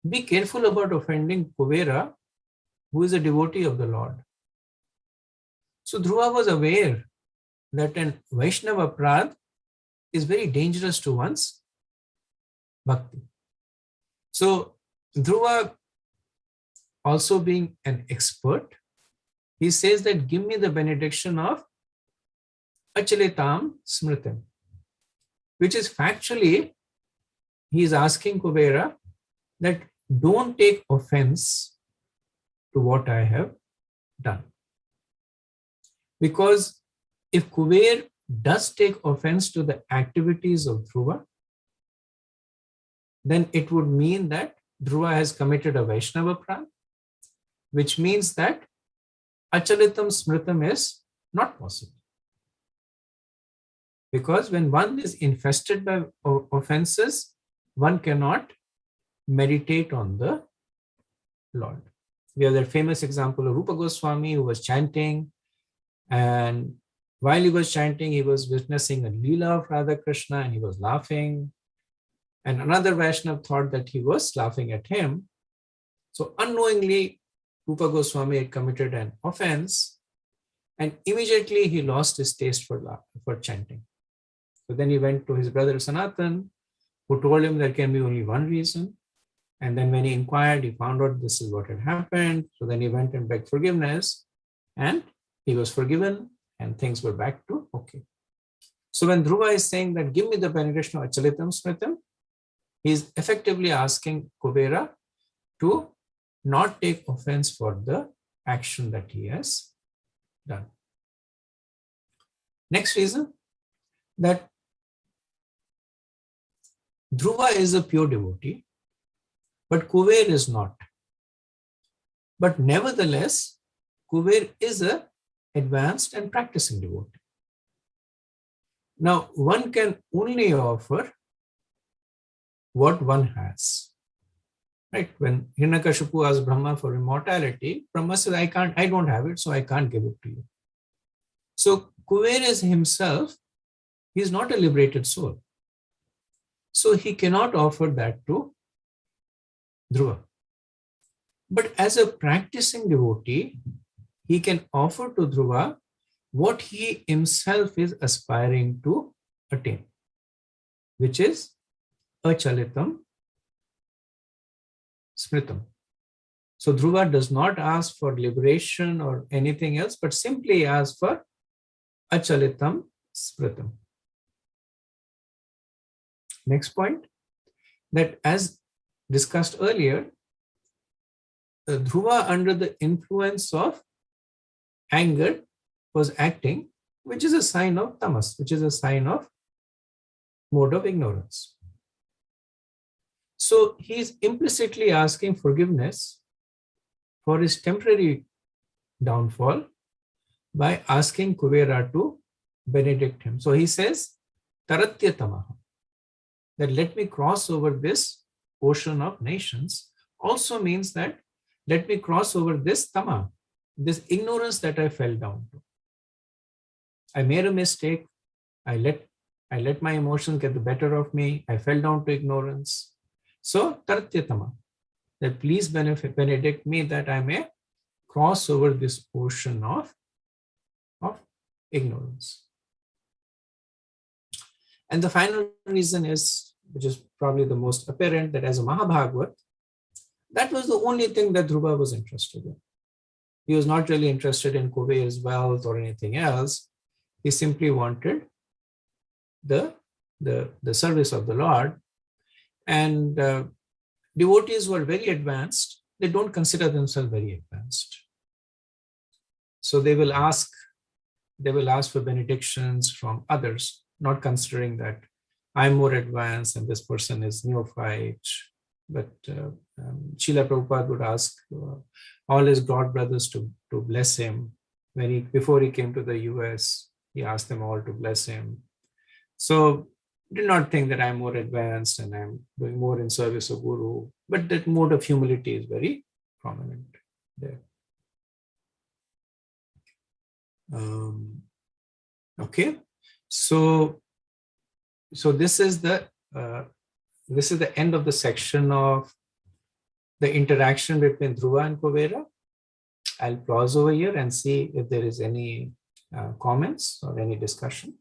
be careful about offending Kuvera, who is a devotee of the Lord. So Dhruva was aware that an Vaishnava Prad is very dangerous to one's bhakti. So Dhruva, also being an expert, he says that give me the benediction of Achalitam Smritam, which is factually, he is asking Kubera that don't take offense to what I have done. Because if Kuber does take offense to the activities of Dhruva, then it would mean that Dhruva has committed a Vaishnava Prad, which means that Achalitam Smritam is not possible. Because when one is infested by offenses, one cannot meditate on the Lord. We have that famous example of Rupa Goswami, who was chanting, and while he was chanting, he was witnessing a Leela of Radha Krishna and he was laughing. And another Vaishnava thought that he was laughing at him. So unknowingly, Rupa Goswami had committed an offense, and immediately he lost his taste for chanting. So then he went to his brother Sanatan, who told him there can be only one reason. And then when he inquired, he found out this is what had happened. So then he went and begged forgiveness, and he was forgiven, and things were back to okay. So when Dhruva is saying that give me the benediction of Achalitam Smritam, he is effectively asking Kubera to not take offense for the action that he has done. Next reason, that Dhruva is a pure devotee, but Kuber is not. But nevertheless, Kuber is an advanced and practicing devotee. Now, one can only offer what one has. Right? When Hiranyakashipu asked Brahma for immortality, Brahma says, I don't have it, so I can't give it to you. So Kuber is himself, he is not a liberated soul. So he cannot offer that to Dhruva. But as a practicing devotee, he can offer to Dhruva what he himself is aspiring to attain, which is Achalitam Smritam. So Dhruva does not ask for liberation or anything else, but simply asks for Achalitam Smritam. Next point, that as discussed earlier, Dhruva under the influence of anger was acting, which is a sign of tamas, which is a sign of mode of ignorance. So he is implicitly asking forgiveness for his temporary downfall by asking Kubera to benedict him. So he says, Taratya tamaha, that let me cross over this ocean of nations, also means that let me cross over this tama, this ignorance that I fell down to. I made a mistake. I let my emotions get the better of me. I fell down to ignorance. So, Taratya-tama, that please benedict me that I may cross over this ocean of ignorance. And the final reason is, which is probably the most apparent, that as a Mahabhagavat, That was the only thing that Dhruva was interested in. He was not really interested in Kuber's wealth or anything else. He simply wanted the service of the Lord. And devotees who are very advanced, they don't consider themselves very advanced. So they will ask for benedictions from others, not considering that I'm more advanced and this person is neophyte. But Srila Prabhupada would ask all his god brothers to bless him. Before he came to the US, he asked them all to bless him. So do not think that I'm more advanced and I'm doing more in service of Guru, but that mode of humility is very prominent there. Okay, so this is the end of the section of the interaction between Dhruva and Kubera. I'll pause over here and see if there is any comments or any discussion.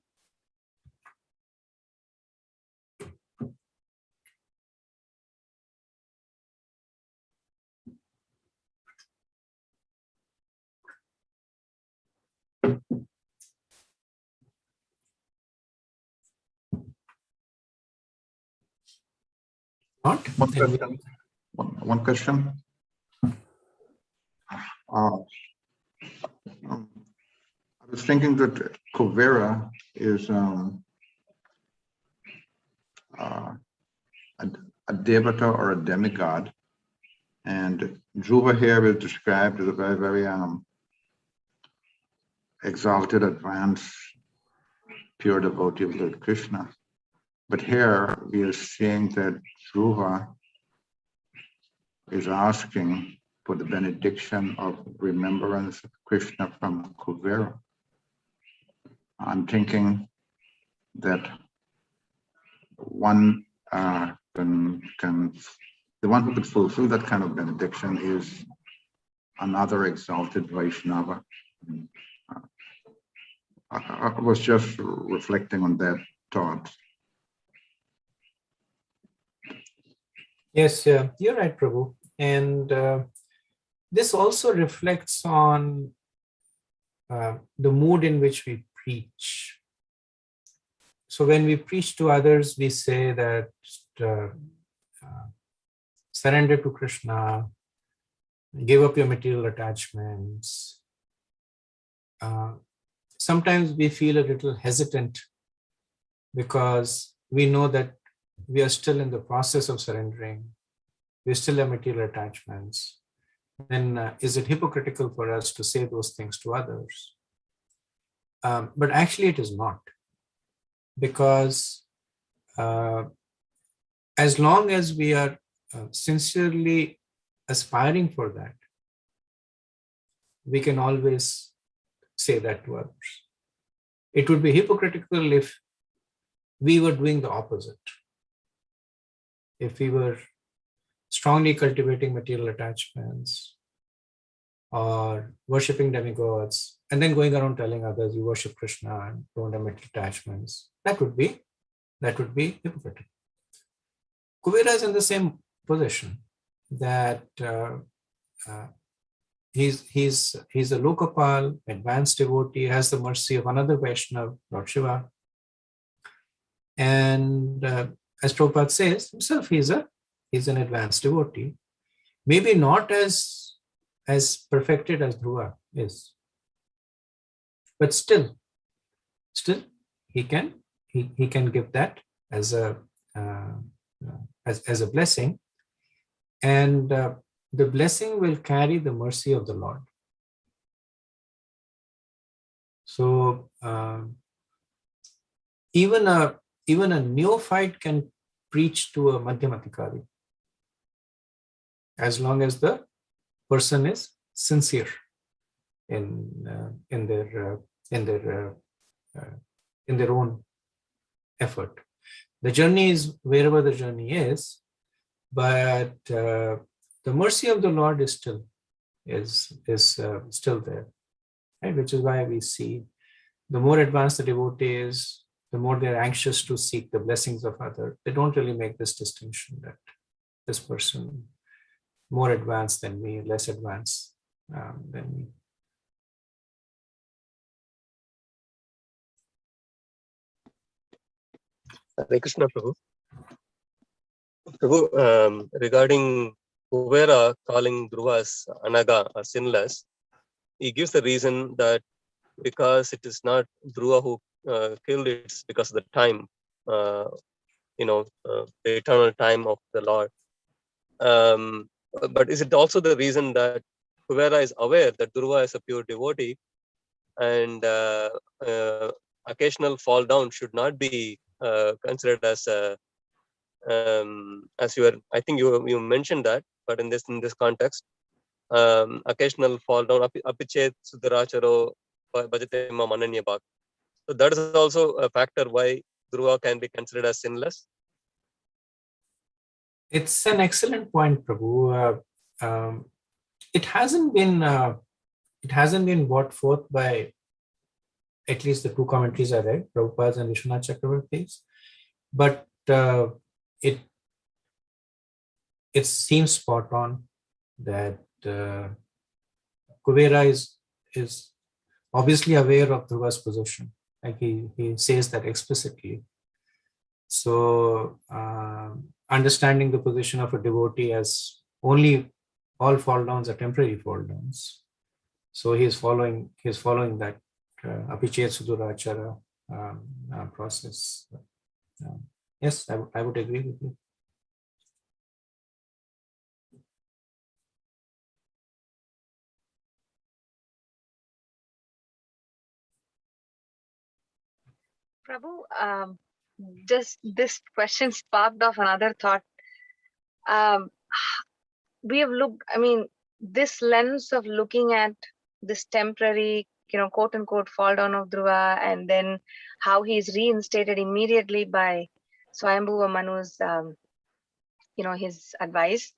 Not? One question. I was thinking that Kubera is a devata or a demigod, and Dhruva here is described as a very, very exalted, advanced, pure devotee of Lord Krishna. But here we are seeing that Dhruva is asking for the benediction of remembrance of Krishna from Kubera. I'm thinking that one the one who could fulfill that kind of benediction is another exalted Vaishnava. I was just reflecting on that thought. Yes, you're right, Prabhu. And this also reflects on the mood in which we preach. So when we preach to others, we say that surrender to Krishna, give up your material attachments. Sometimes we feel a little hesitant because we know that we are still in the process of surrendering. We still have material attachments. Then is it hypocritical for us to say those things to others? But actually it is not. Because as long as we are sincerely aspiring for that, we can always say that to others. It would be hypocritical if we were doing the opposite. If we were strongly cultivating material attachments or worshipping demigods and then going around telling others you worship Krishna and don't have material attachments, that would be hypocritical. Kubera is in the same position, that he's a Lokapal, advanced devotee, has the mercy of another Vaishnava, Lord Shiva. And as Prabhupada says himself, he's an advanced devotee. Maybe not as perfected as Dhruva is, but still he can give that as a blessing, and the blessing will carry the mercy of the Lord. So even a neophyte can preach to a Madhyamatikari as long as the person is sincere in their own effort. The journey is wherever the journey is, but the mercy of the Lord is still there, right? Which is why we see the more advanced the devotee is, the more they're anxious to seek the blessings of others. They don't really make this distinction that this person more advanced than me, less advanced than me. Hare Krishna, Prabhu. Prabhu, regarding Kuvera calling Dhruva's Anaga or sinless, he gives the reason that because it is not Dhruva who killed it, it's because of the time, the eternal time of the Lord. But is it also the reason that Kuvera is aware that Dhruva is a pure devotee, and occasional fall down should not be considered as a as you are, I think you mentioned that, but in this context, occasional fall down, apichet sudaracharo bhajate mam ananya bhak. So that is also a factor why Dhruva can be considered as sinless. It's an excellent point, Prabhu. It hasn't been brought forth by at least the two commentaries I read, Prabhupada's and Vishwanath Chakravarti's, but it seems spot on that Kuvera is obviously aware of Dhruva's position. Like he says that explicitly. So understanding the position of a devotee as only all fall downs are temporary fall downs. So he's following that apichet sudurachara process. Yes, I would agree with you. Prabhu, just this question sparked off another thought. We have looked, this lens of looking at this temporary, quote unquote, fall down of Dhruva, and then how he is reinstated immediately by Swayambhuva Manu's, his advice.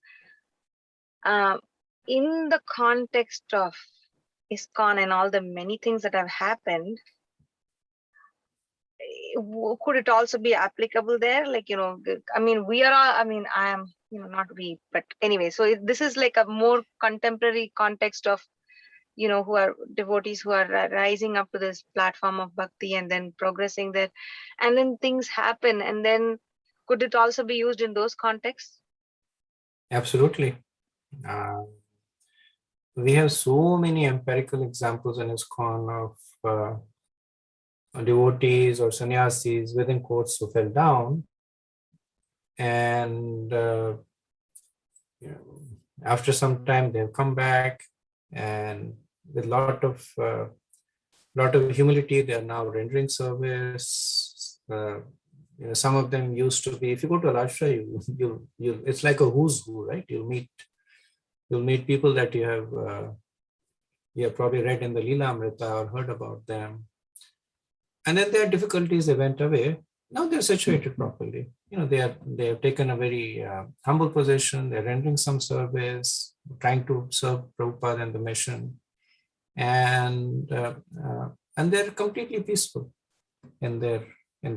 In the context of ISKCON and all the many things that have happened, could it also be applicable there? Like, we are all, I am, not we, but anyway, so this is like a more contemporary context of, who are devotees who are rising up to this platform of bhakti and then progressing there, and then things happen, and then could it also be used in those contexts? Absolutely. We have so many empirical examples in ISKCON of devotees or sannyasis within quotes who fell down, and after some time they've come back, and with lot of humility they are now rendering service. Some of them used to be, if you go to Alastra, you it's like a who's who, right? You'll meet people that you have probably read in the Leela Amrita or heard about them. And then there are difficulties, they went away. Now they're situated properly. They have taken a very humble position. They're rendering some service, trying to serve Prabhupada and the mission, and they're completely peaceful in their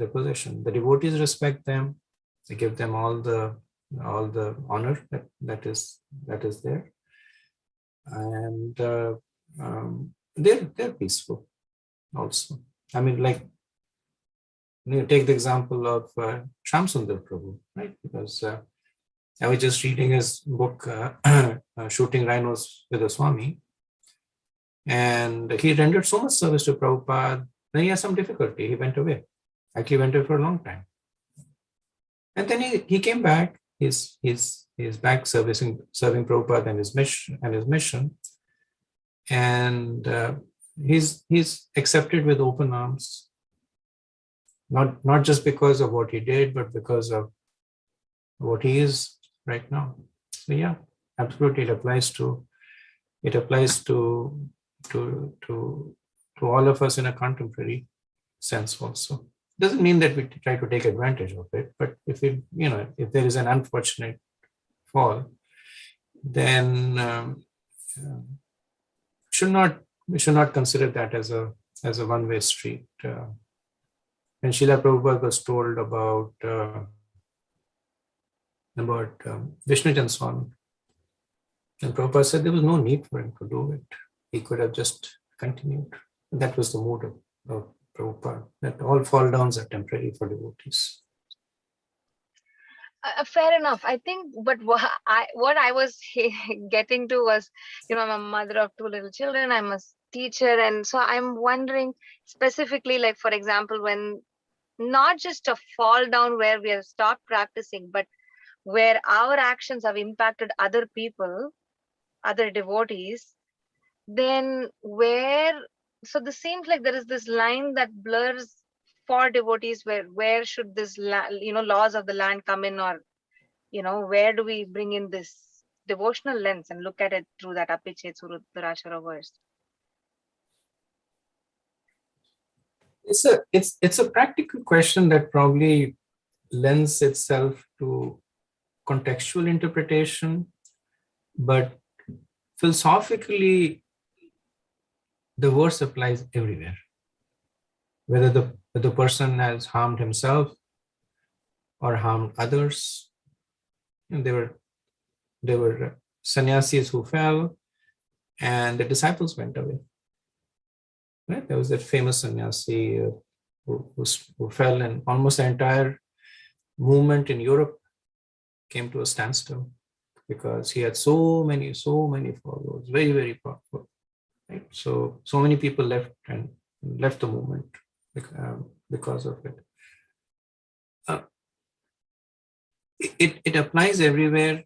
position. The devotees respect them. They give them all the honor that is there, and they're peaceful also. Like, take the example of Shamsundar Prabhu, right? Because I was just reading his book, Shooting Rhinos with a Swami, and he rendered so much service to Prabhupada. Then he had some difficulty. He went away. Actually went away for a long time. And then he came back. He's back serving Prabhupada and his mission. And he's accepted with open arms. Not just because of what he did, but because of what he is right now. So yeah, absolutely, it applies to all of us in a contemporary sense also. Doesn't mean that we try to take advantage of it, but if there is an unfortunate fall, then we should not consider that as a one-way street. And Srila Prabhupada was told about Vishnujan Swami. And Prabhupada said there was no need for him to do it. He could have just continued. That was the mood of Prabhupada, that all fall downs are temporary for devotees. Fair enough. I think, but what I was getting to was, I'm a mother of 2 little children. I'm a teacher, and so I'm wondering specifically, like for example, when not just a fall down where we have stopped practicing, but where our actions have impacted other people, other devotees, then so this seems like there is this line that blurs for devotees where should this laws of the land come in, or where do we bring in this devotional lens and look at it through that Apiche Surudharachara verse? It's a practical question that probably lends itself to contextual interpretation, but philosophically, the verse applies everywhere. Whether the person has harmed himself or harmed others. And there were sannyasis who fell, and the disciples went away. Right? There was that famous sannyasi who fell, and almost the entire movement in Europe came to a standstill because he had so many followers, very, very powerful. Right? So many people left the movement because of it. It applies everywhere,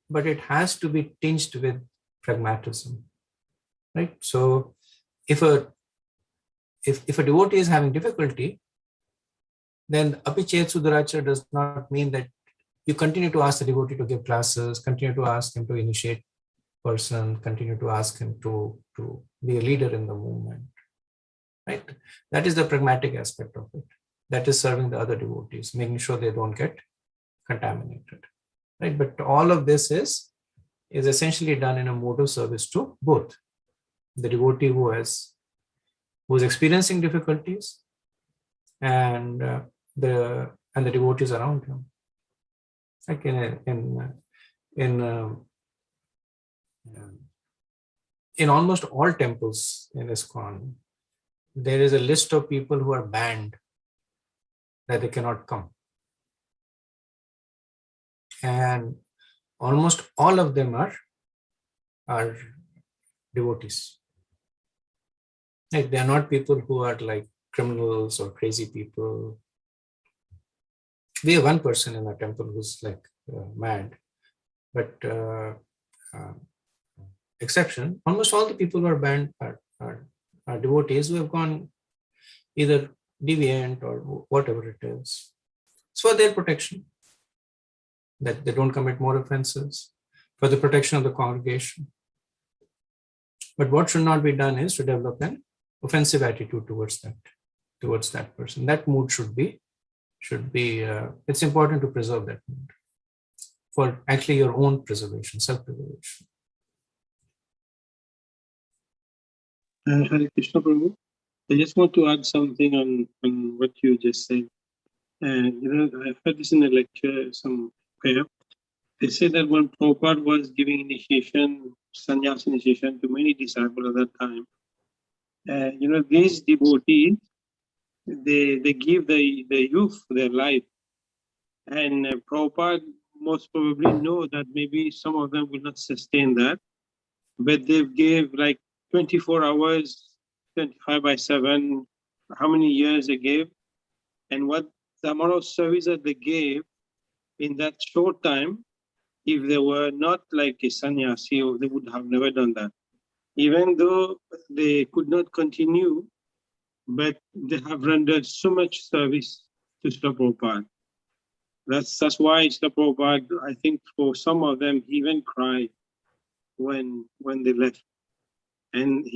but it has to be tinged with pragmatism, right? So if a devotee is having difficulty, then Apichet Sudharachara does not mean that you continue to ask the devotee to give classes, continue to ask him to initiate person, continue to ask him to be a leader in the movement, right? That is the pragmatic aspect of it. That is serving the other devotees, making sure they don't get contaminated, right? But all of this is essentially done in a mode of service to both the devotee who is experiencing difficulties and the devotees around him. Like in almost all temples in ISKCON, there is a list of people who are banned, that they cannot come. And almost all of them are devotees. Like, they are not people who are like criminals or crazy people. We have one person in our temple who's like mad, but exception, almost all the people who are banned are devotees who have gone either deviant or whatever it is. It's for their protection, that they don't commit more offenses, for the protection of the congregation. But what should not be done is to develop an offensive attitude towards that person. That mood should be it's important to preserve that mood for actually your own preservation, self-preservation. Hare Krishna Prabhu. I just want to add something on what you just said. I've heard this in a lecture somewhere. They said that when Prabhupada was giving initiation, sannyas initiation to many disciples at that time, these devotees, they give the youth their life. And Prabhupada most probably know that maybe some of them will not sustain that, but they gave like 24 hours, 25/7, how many years they gave, and what the amount of service that they gave in that short time. If they were not like a sannyasi, they would have never done that. Even though they could not continue, but they have rendered so much service to Srila Prabhupada. That's why Srila Prabhupada, I think for some of them, he even cried when they left. And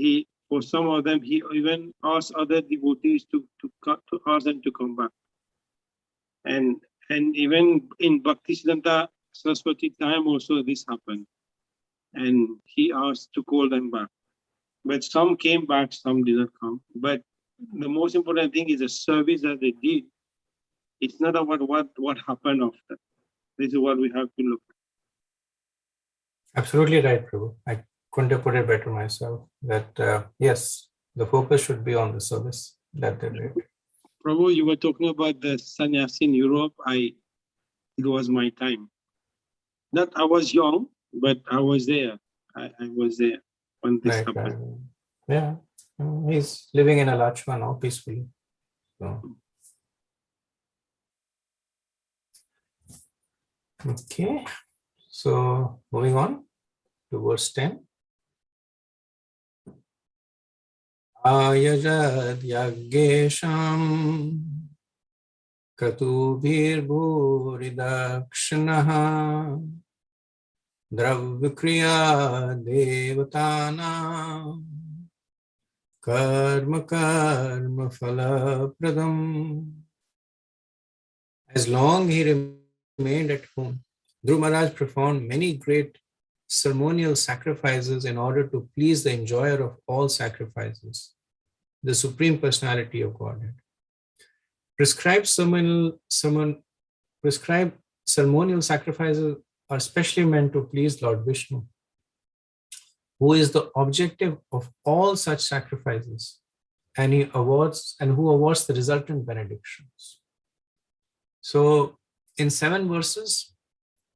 for some of them, he even asked other devotees to ask them to come back. And even in Bhaktisiddhanta Saraswati time also this happened. And he asked to call them back. But some came back, some did not come. But the most important thing is the service that they did. It's not about what happened after. This is what we have to look at. Absolutely right, Prabhu. I couldn't have put it better myself. That yes, the focus should be on the service that they did. Prabhu, you were talking about the sannyasi in Europe. It was my time. That I was young, but I was there. I was there when this Right. happened. Yeah. He's living in Alachua now peacefully. So. Okay. So moving on to verse 10. Ayajad yaggesham katubhir bhuridakshanaha dravya devatana karma karma phala pradam. As long he remained at home, Dhruva Maharaj performed many great ceremonial sacrifices in order to please the enjoyer of all sacrifices, the Supreme Personality of Godhead. Prescribed ceremonial sacrifices are specially meant to please Lord Vishnu, who is the objective of all such sacrifices, and who awards the resultant benedictions. So, in 7 verses,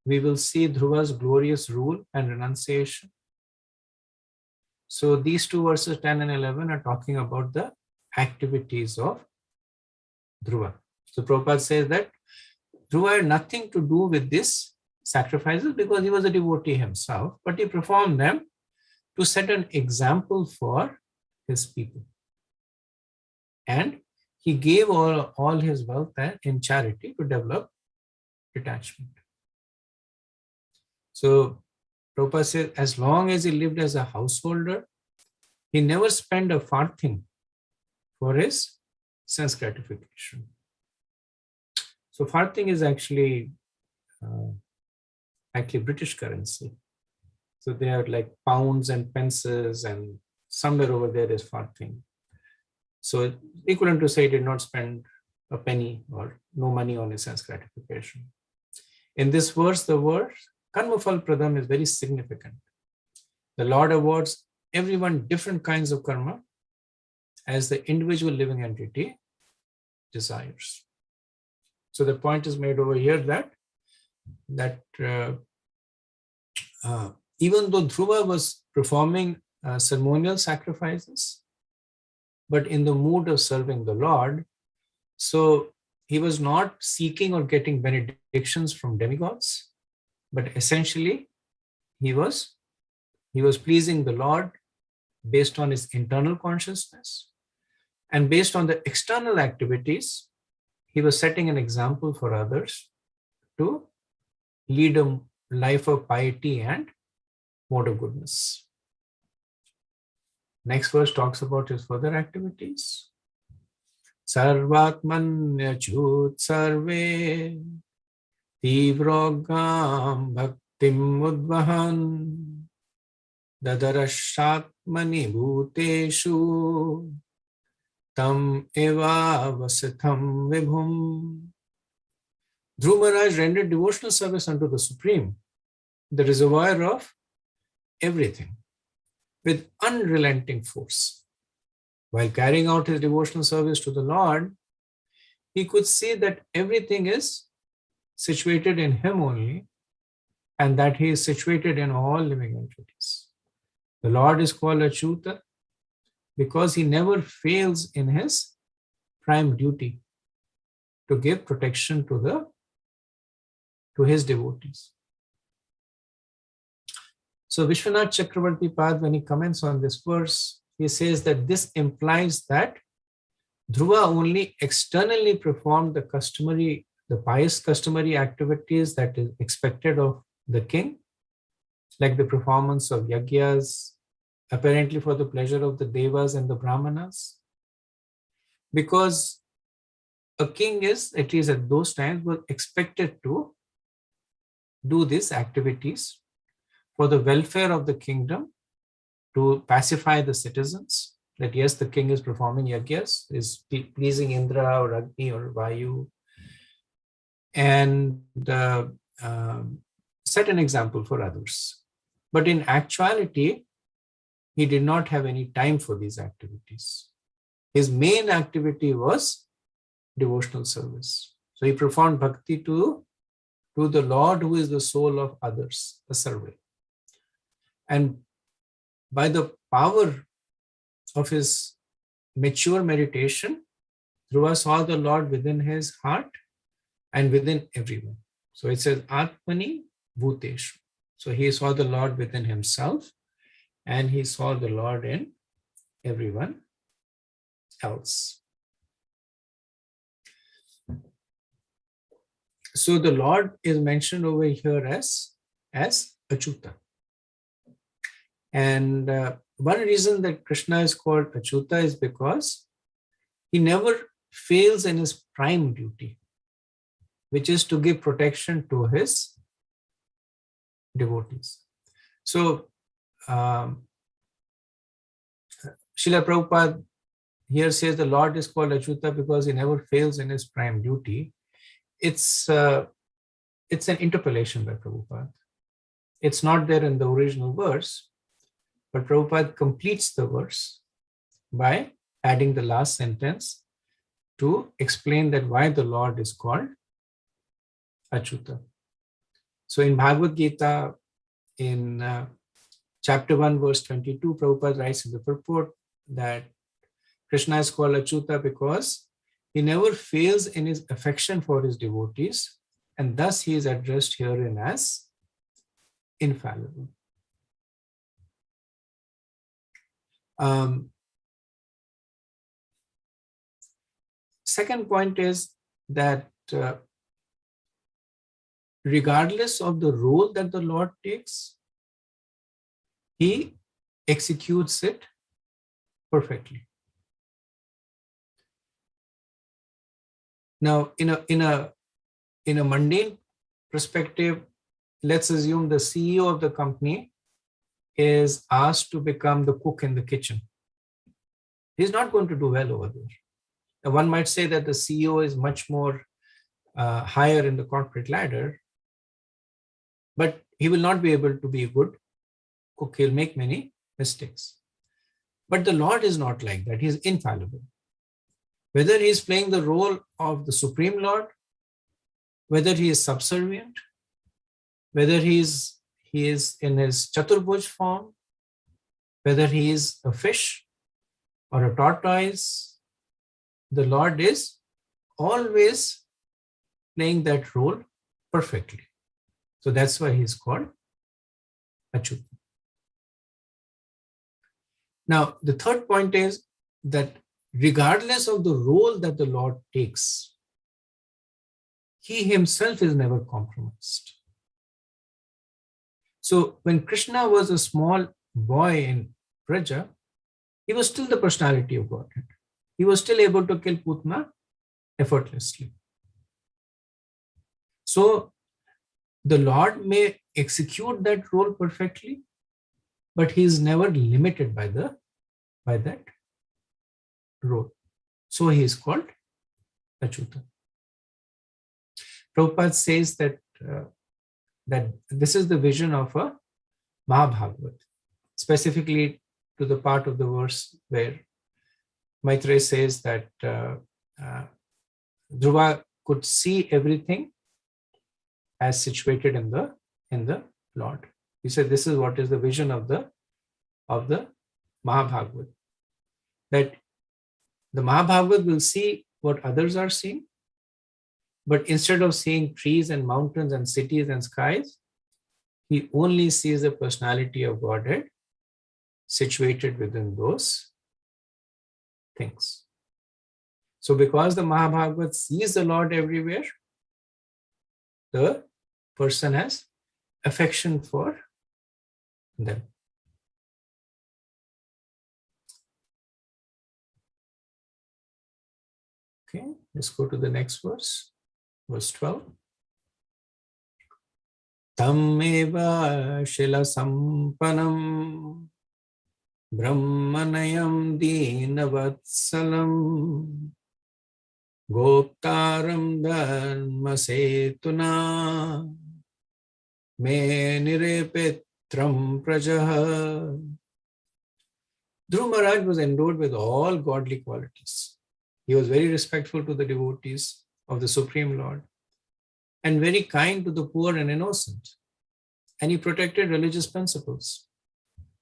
we will see Dhruva's glorious rule and renunciation. So these 2 verses 10 and 11 are talking about the activities of Dhruva. So Prabhupada says that Dhruva had nothing to do with these sacrifices because he was a devotee himself, but he performed them to set an example for his people. And he gave all his wealth in charity to develop detachment. So Prabhupada says, as long as he lived as a householder, he never spent a farthing for his sense gratification. So farthing is actually British currency. So they are like pounds and pences, and somewhere over there is farthing. So equivalent to say he did not spend a penny or no money on his sense gratification. In this verse, the word karmafal pradam is very significant. The Lord awards everyone different kinds of karma as the individual living entity desires. So the point is made over here that even though Dhruva was performing ceremonial sacrifices, but in the mood of serving the Lord, so he was not seeking or getting benedictions from demigods, but essentially he was pleasing the Lord based on his internal consciousness, and based on the external activities, he was setting an example for others to lead a life of piety and mode of goodness. Next verse talks about his further activities. Sarvatmanya chut sarve tivrogam bhaktim udvahan dadarashatmani bhuteshu tam eva vasitham vibhum. Dhruva Maharaj rendered devotional service unto the Supreme, the reservoir of everything, with unrelenting force. While carrying out his devotional service to the Lord, he could see that everything is situated in him only, and that he is situated in all living entities. The Lord is called Achyuta because he never fails in his prime duty to give protection to his devotees. So Vishwanath Chakravarti Pad, when he comments on this verse, he says that this implies that Dhruva only externally performed the pious customary activities that is expected of the king, like the performance of yagyas, apparently for the pleasure of the devas and the brahmanas, because a king is, at least at those times, was expected to do these activities for the welfare of the kingdom, to pacify the citizens, that yes, the king is performing yagyas, is pleasing Indra or Agni or Vayu, and set an example for others. But in actuality, he did not have any time for these activities. His main activity was devotional service. So he performed bhakti to the Lord, who is the soul of others, the servant. And by the power of his mature meditation, Dhruva saw the Lord within his heart and within everyone. So it says, Atmani Bhuteshu. So he saw the Lord within himself and he saw the Lord in everyone else. So the Lord is mentioned over here as Achyuta. And one reason that Krishna is called Achyuta is because he never fails in his prime duty, which is to give protection to his devotees. So Srila Prabhupada here says the Lord is called Achyuta because he never fails in his prime duty. It's an interpolation by Prabhupada. It's not there in the original verse, but Prabhupada completes the verse by adding the last sentence to explain that why the Lord is called Achyuta. So in Bhagavad Gita, in chapter 1, verse 22, Prabhupada writes in the purport that Krishna is called Achyuta because he never fails in his affection for his devotees, and thus he is addressed herein as infallible. Second point is that regardless of the role that the Lord takes, he executes it perfectly. Now, in a mundane perspective, let's assume the CEO of the company is asked to become the cook in the kitchen. He's not going to do well over there. Now, one might say that the CEO is much more higher in the corporate ladder, but he will not be able to be a good cook. He'll make many mistakes. But the Lord is not like that. He's infallible. Whether he is playing the role of the Supreme Lord, whether he is subservient, whether he is in his Chaturbhuj form, whether he is a fish or a tortoise, the Lord is always playing that role perfectly. So that's why he is called Achyuta. Now, the third point is that regardless of the role that the Lord takes, he himself is never compromised. So when Krishna was a small boy in Braja, he was still the personality of Godhead. He was still able to kill Putna effortlessly. So the Lord may execute that role perfectly, but he is never limited by that role. So he is called Achyuta. Prabhupada says that this is the vision of a Mahabhagavat, specifically to the part of the verse where Maitreya says that Dhruva could see everything as situated in the Lord. He said this is what is the vision of the Mahabhagavat. That the Mahabhagavat will see what others are seeing, but instead of seeing trees and mountains and cities and skies, he only sees the personality of Godhead situated within those things. So because the Mahabhagavat sees the Lord everywhere, the person has affection for them. Okay, let's go to the next verse, verse 12. Tammeva shila sampanam brahmanayam dinavatsalam goptaram dharma setuna me nirepitha pitram prajaha. Dhruva Maharaj was endowed with all godly qualities. He was very respectful to the devotees of the Supreme Lord and very kind to the poor and innocent. And he protected religious principles.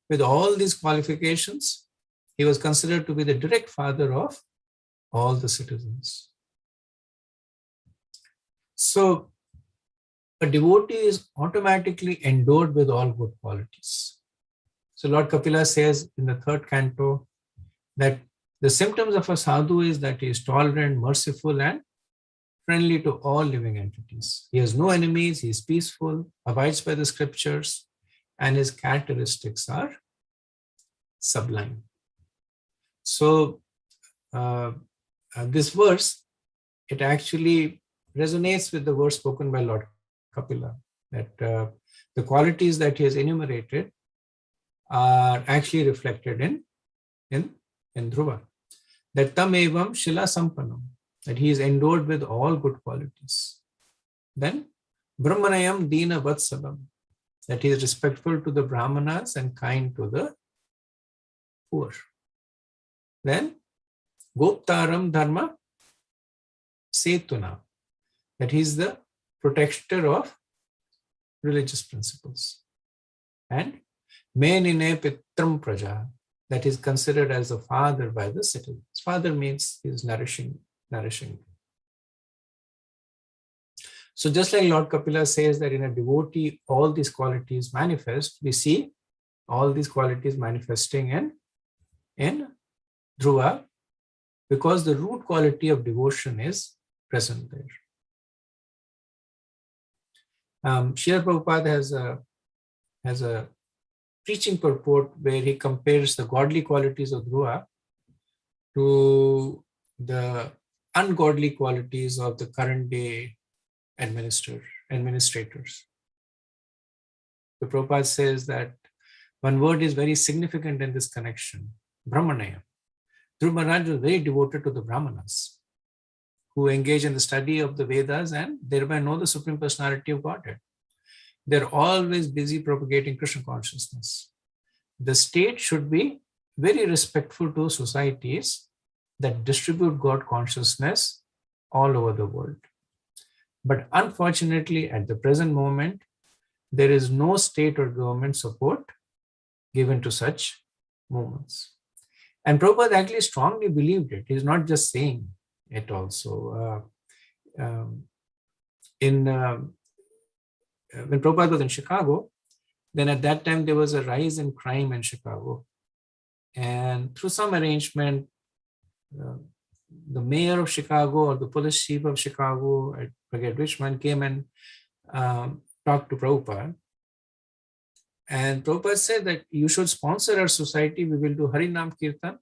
With all these qualifications, he was considered to be the direct father of all the citizens. So, a devotee is automatically endowed with all good qualities. So Lord Kapila says in the 3rd canto that the symptoms of a sadhu is that he is tolerant, merciful, and friendly to all living entities. He has no enemies, he is peaceful, abides by the scriptures, and his characteristics are sublime. So this verse, it actually resonates with the verse spoken by Lord Kapila, that the qualities that he has enumerated are actually reflected in Dhruva. That tam evam shila sampanam, that he is endowed with all good qualities. Then brahmanayam dina vatsalam, that he is respectful to the brahmanas and kind to the poor. Then goptaram dharma setuna, that he is the protector of religious principles. And menine pitram praja, that is considered as a father by the citizens. Father means he is nourishing. So just like Lord Kapila says that in a devotee all these qualities manifest, we see all these qualities manifesting in Dhruva, because the root quality of devotion is present there. Srila Prabhupada has a preaching purport where he compares the godly qualities of Dhruva to the ungodly qualities of the current day administrators. The Prabhupada says that one word is very significant in this connection, Brahmanaya. Dhruva Maharaj was very devoted to the Brahmanas, who engage in the study of the Vedas and thereby know the Supreme Personality of Godhead. They're always busy propagating Krishna consciousness. The state should be very respectful to societies that distribute God consciousness all over the world. But unfortunately, at the present moment, there is no state or government support given to such movements. And Prabhupada actually strongly believed it. He's not just saying it also. When Prabhupada was in Chicago, then at that time there was a rise in crime in Chicago. And through some arrangement, the mayor of Chicago or the police chief of Chicago, I forget which one, came and talked to Prabhupada. And Prabhupada said that you should sponsor our society. We will do Harinam Kirtan.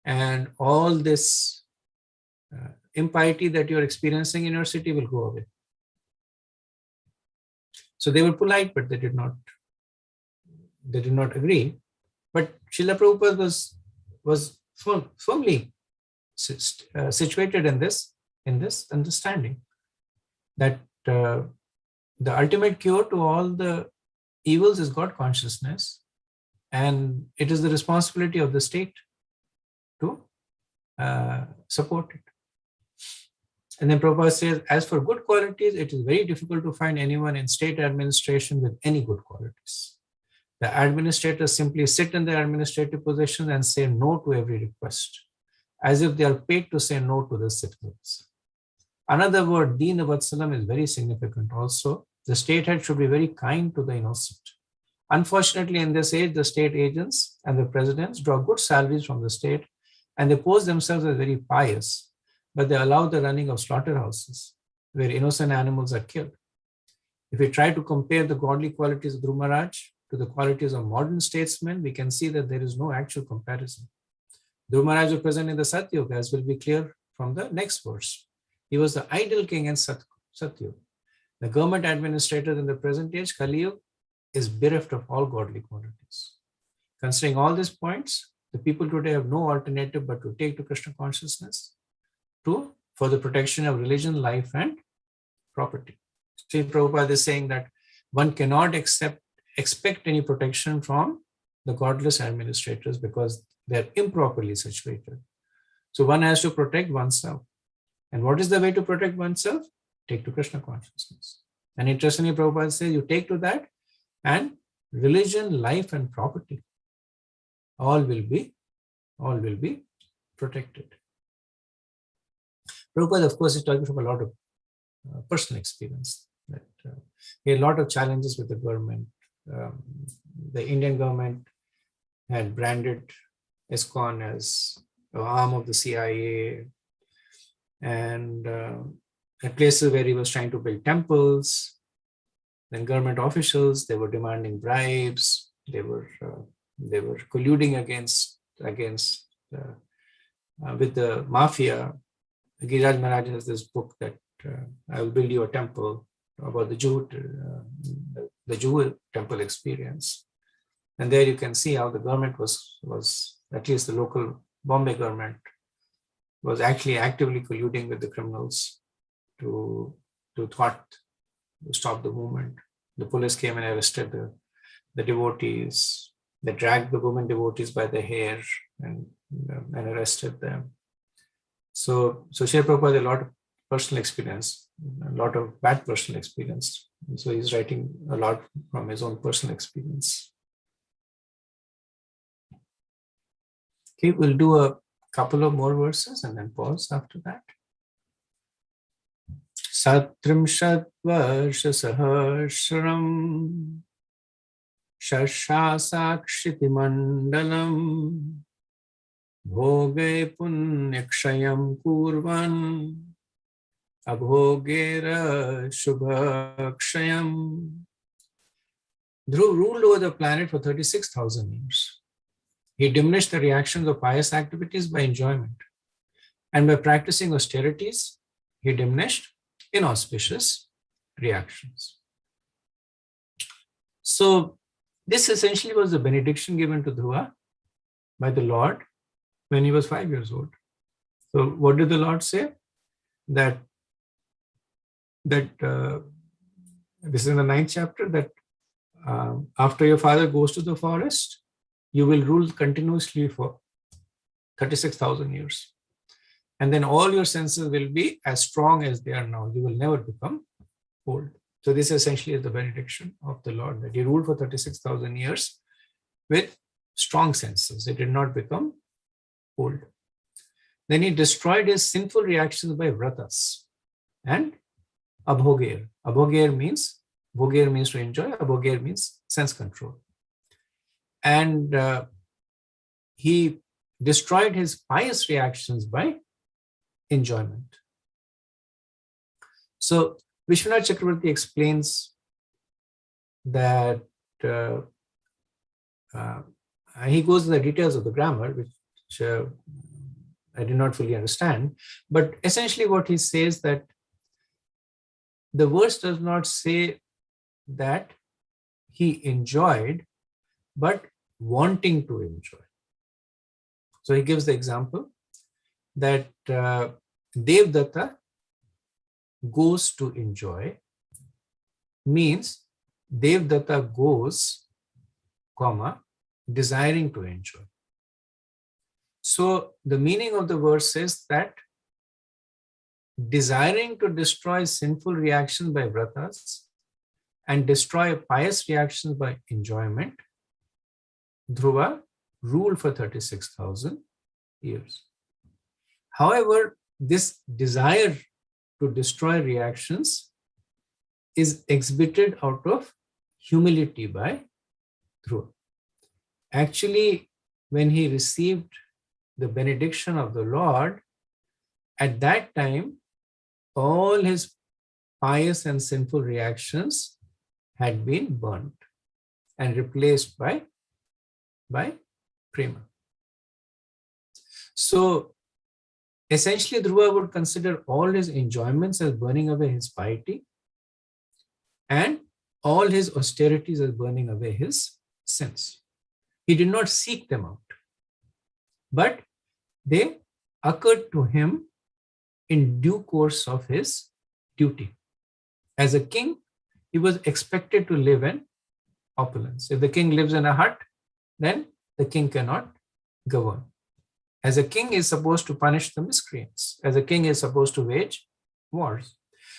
And all this impiety that you're experiencing in your city will go away. So they were polite, but they did not agree. But Srila Prabhupada was firmly situated in this understanding that the ultimate cure to all the evils is God consciousness, and it is the responsibility of the state to support it. And then Prabhupada says, as for good qualities, it is very difficult to find anyone in state administration with any good qualities. The administrators simply sit in their administrative position and say no to every request, as if they are paid to say no to the citizens. Another word, Dina Vatsalam, is very significant also. The state head should be very kind to the innocent. Unfortunately, in this age, the state agents and the presidents draw good salaries from the state, and they pose themselves as very pious, but they allow the running of slaughterhouses where innocent animals are killed. If we try to compare the godly qualities of Dhruva Maharaj to the qualities of modern statesmen, we can see that there is no actual comparison. Dhruva Maharaj was present in the Satyuga, as will be clear from the next verse. He was the ideal king in Satyuga. The government administrator in the present age, Kali Yuga, is bereft of all godly qualities. Considering all these points, the people today have no alternative but to take to Krishna consciousness for the protection of religion, life, and property. Sri Prabhupada is saying that one cannot accept expect any protection from the godless administrators because they're improperly situated. So one has to protect oneself. And what is the way to protect oneself? Take to Krishna consciousness. And interestingly, Prabhupada says you take to that, and religion, life, and property all will be protected. Prabhupada, of course, is talking from a lot of personal experience. That he had a lot of challenges with the government. The Indian government had branded ISKCON as an arm of the CIA, and at places where he was trying to build temples, then government officials, they were demanding bribes, they were colluding against with the mafia. Giriraj Maharaj has this book that I will build you a temple, about the Jew temple experience. And there you can see how the government was at least the local Bombay government was actually actively colluding with the criminals to stop the movement. The police came and arrested the devotees. They dragged the women devotees by the hair and arrested them. So Srila Prabhupada had a lot of personal experience, a lot of bad personal experience. And so he's writing a lot from his own personal experience. Okay, we'll do a couple of more verses and then pause after that. Satrimshat Varsha Sahasram Shashasakshiti Mandalam Bhoge Punyakshayam Kurvan Abhogera Shubhakshayam. Dhruv ruled over the planet for 36,000 years. He diminished the reactions of pious activities by enjoyment. And by practicing austerities, he diminished inauspicious reactions. So this essentially was the benediction given to Dhruva by the Lord when he was 5 years old. So what did the Lord say? That this is in the 9th chapter, that after your father goes to the forest, you will rule continuously for 36,000 years. And then all your senses will be as strong as they are now. You will never become old. So this essentially is the benediction of the Lord, that he ruled for 36,000 years with strong senses. He did not become old. Then he destroyed his sinful reactions by vratas and abhoger. Abhoger means to enjoy. Abhoger means sense control. And he destroyed his pious reactions by enjoyment. So Vishwanath Chakravarti explains that he goes into the details of the grammar, which I did not fully understand. But essentially what he says, that the verse does not say that he enjoyed, but wanting to enjoy. So he gives the example that Devdatta goes to enjoy, means Devdatta goes, desiring to enjoy. So the meaning of the verse is that desiring to destroy sinful reactions by vratas and destroy pious reactions by enjoyment, Dhruva ruled for 36,000 years. However, this desire to destroy reactions is exhibited out of humility by Dhruva. Actually, when he received the benediction of the Lord, at that time, all his pious and sinful reactions had been burnt and replaced by prema. So essentially, Dhruva would consider all his enjoyments as burning away his piety and all his austerities as burning away his sins. He did not seek them out, but they occurred to him in due course of his duty. As a king, he was expected to live an opulence. If the king lives in a hut, then the king cannot govern. As a king is supposed to punish the miscreants, as a king is supposed to wage wars.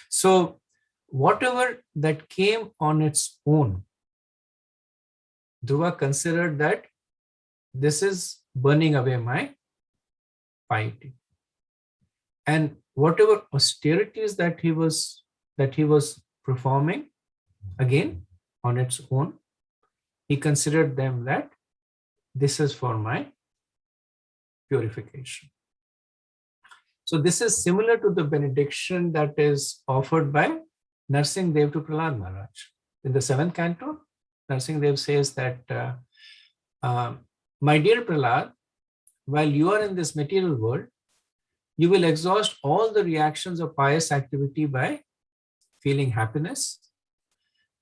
So whatever that came on its own, Dhruva considered that this is burning away my piety. And whatever austerities that he was performing, again on its own, he considered them that this is for my purification. So this is similar to the benediction that is offered by Narsingh Dev to Prahlad Maharaj. In the 7th canto, Narsingh Dev says that, my dear Prahlad, while you are in this material world, you will exhaust all the reactions of pious activity by feeling happiness,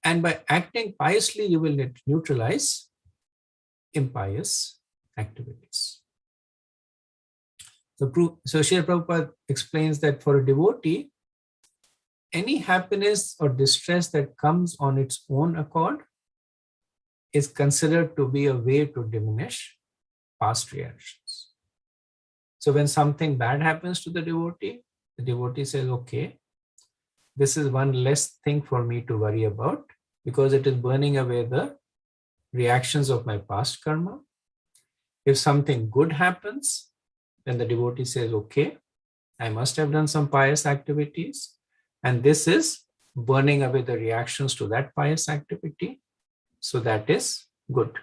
and by acting piously, you will neutralize impious activities. So Srila Prabhupada explains that for a devotee, any happiness or distress that comes on its own accord is considered to be a way to diminish past reactions. So when something bad happens to the devotee says, okay, this is one less thing for me to worry about because it is burning away the reactions of my past karma. If something good happens, then the devotee says, okay, I must have done some pious activities, and this is burning away the reactions to that pious activity. So that is good.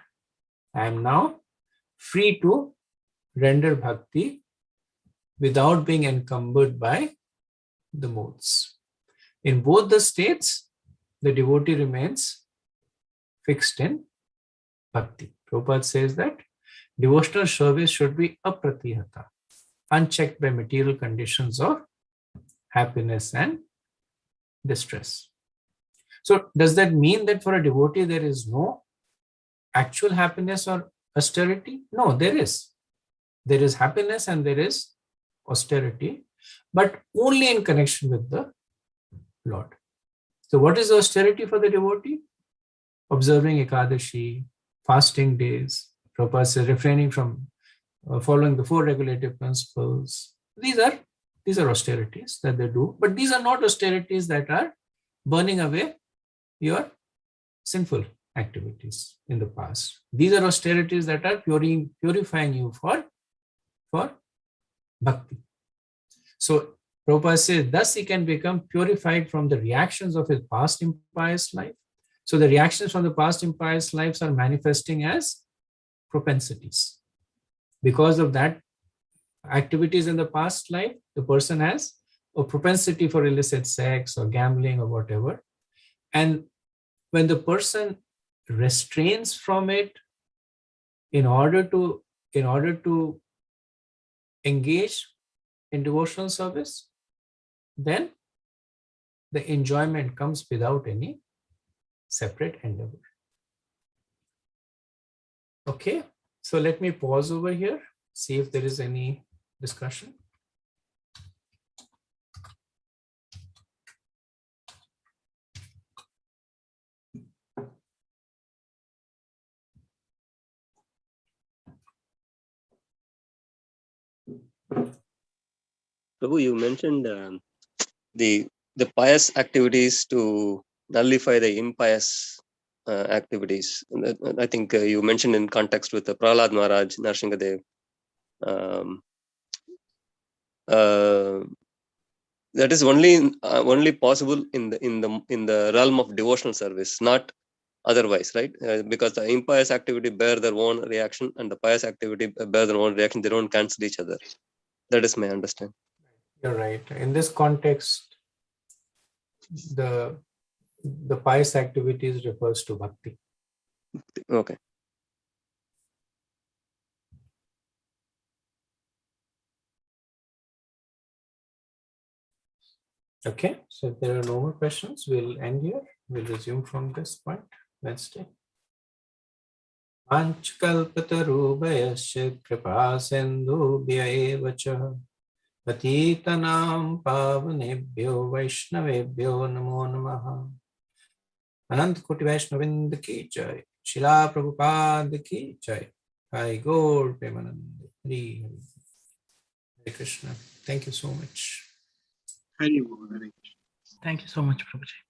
I am now free to render bhakti without being encumbered by the modes. In both the states, the devotee remains fixed in bhakti. Prabhupada says that devotional service should be apratihata, unchecked by material conditions of happiness and distress. So does that mean that for a devotee there is no actual happiness or austerity? No, there is. There is happiness and there is austerity, but only in connection with the Lord. So what is austerity for the devotee? Observing Ekadashi, fasting days, Prabhupada says refraining from following the 4 regulative principles. These are austerities that they do, but these are not austerities that are burning away your sinful activities in the past. These are austerities that are purifying you for bhakti. So Prabhupada says, thus he can become purified from the reactions of his past impious life. So the reactions from the past impious lives are manifesting as propensities. Because of that activities in the past life, the person has a propensity for illicit sex or gambling or whatever. And when the person restrains from it in order to engage in devotional service, then the enjoyment comes without any separate endeavor. Okay, so let me pause over here, see if there is any discussion. Prabhu, you mentioned the pious activities to nullify the impious activities. I think you mentioned in context with the Prahlad Maharaj, Narsinghadev. That is only possible in the realm of devotional service, not otherwise, right? Because the impious activity bear their own reaction and the pious activity bear their own reaction. They don't cancel each other. That is my understanding. You're right. In this context, the pious activities refers to bhakti. Okay. Okay, so if there are no more questions, we'll end here. We'll resume from this point Wednesday. Anchkalpatarubhayasya kripa sindhubhya eva cha patitanam pavanebhyo vaishnavebhyo namo namaha. Anant Koti Vaishnavind ki jai. Shila Prabhupada ki jai. Hai Gaur Premanand. Hari Hari. Hare Krishna. Thank you so much. Hari Bol, Hari. Thank you so much, Prabhuji.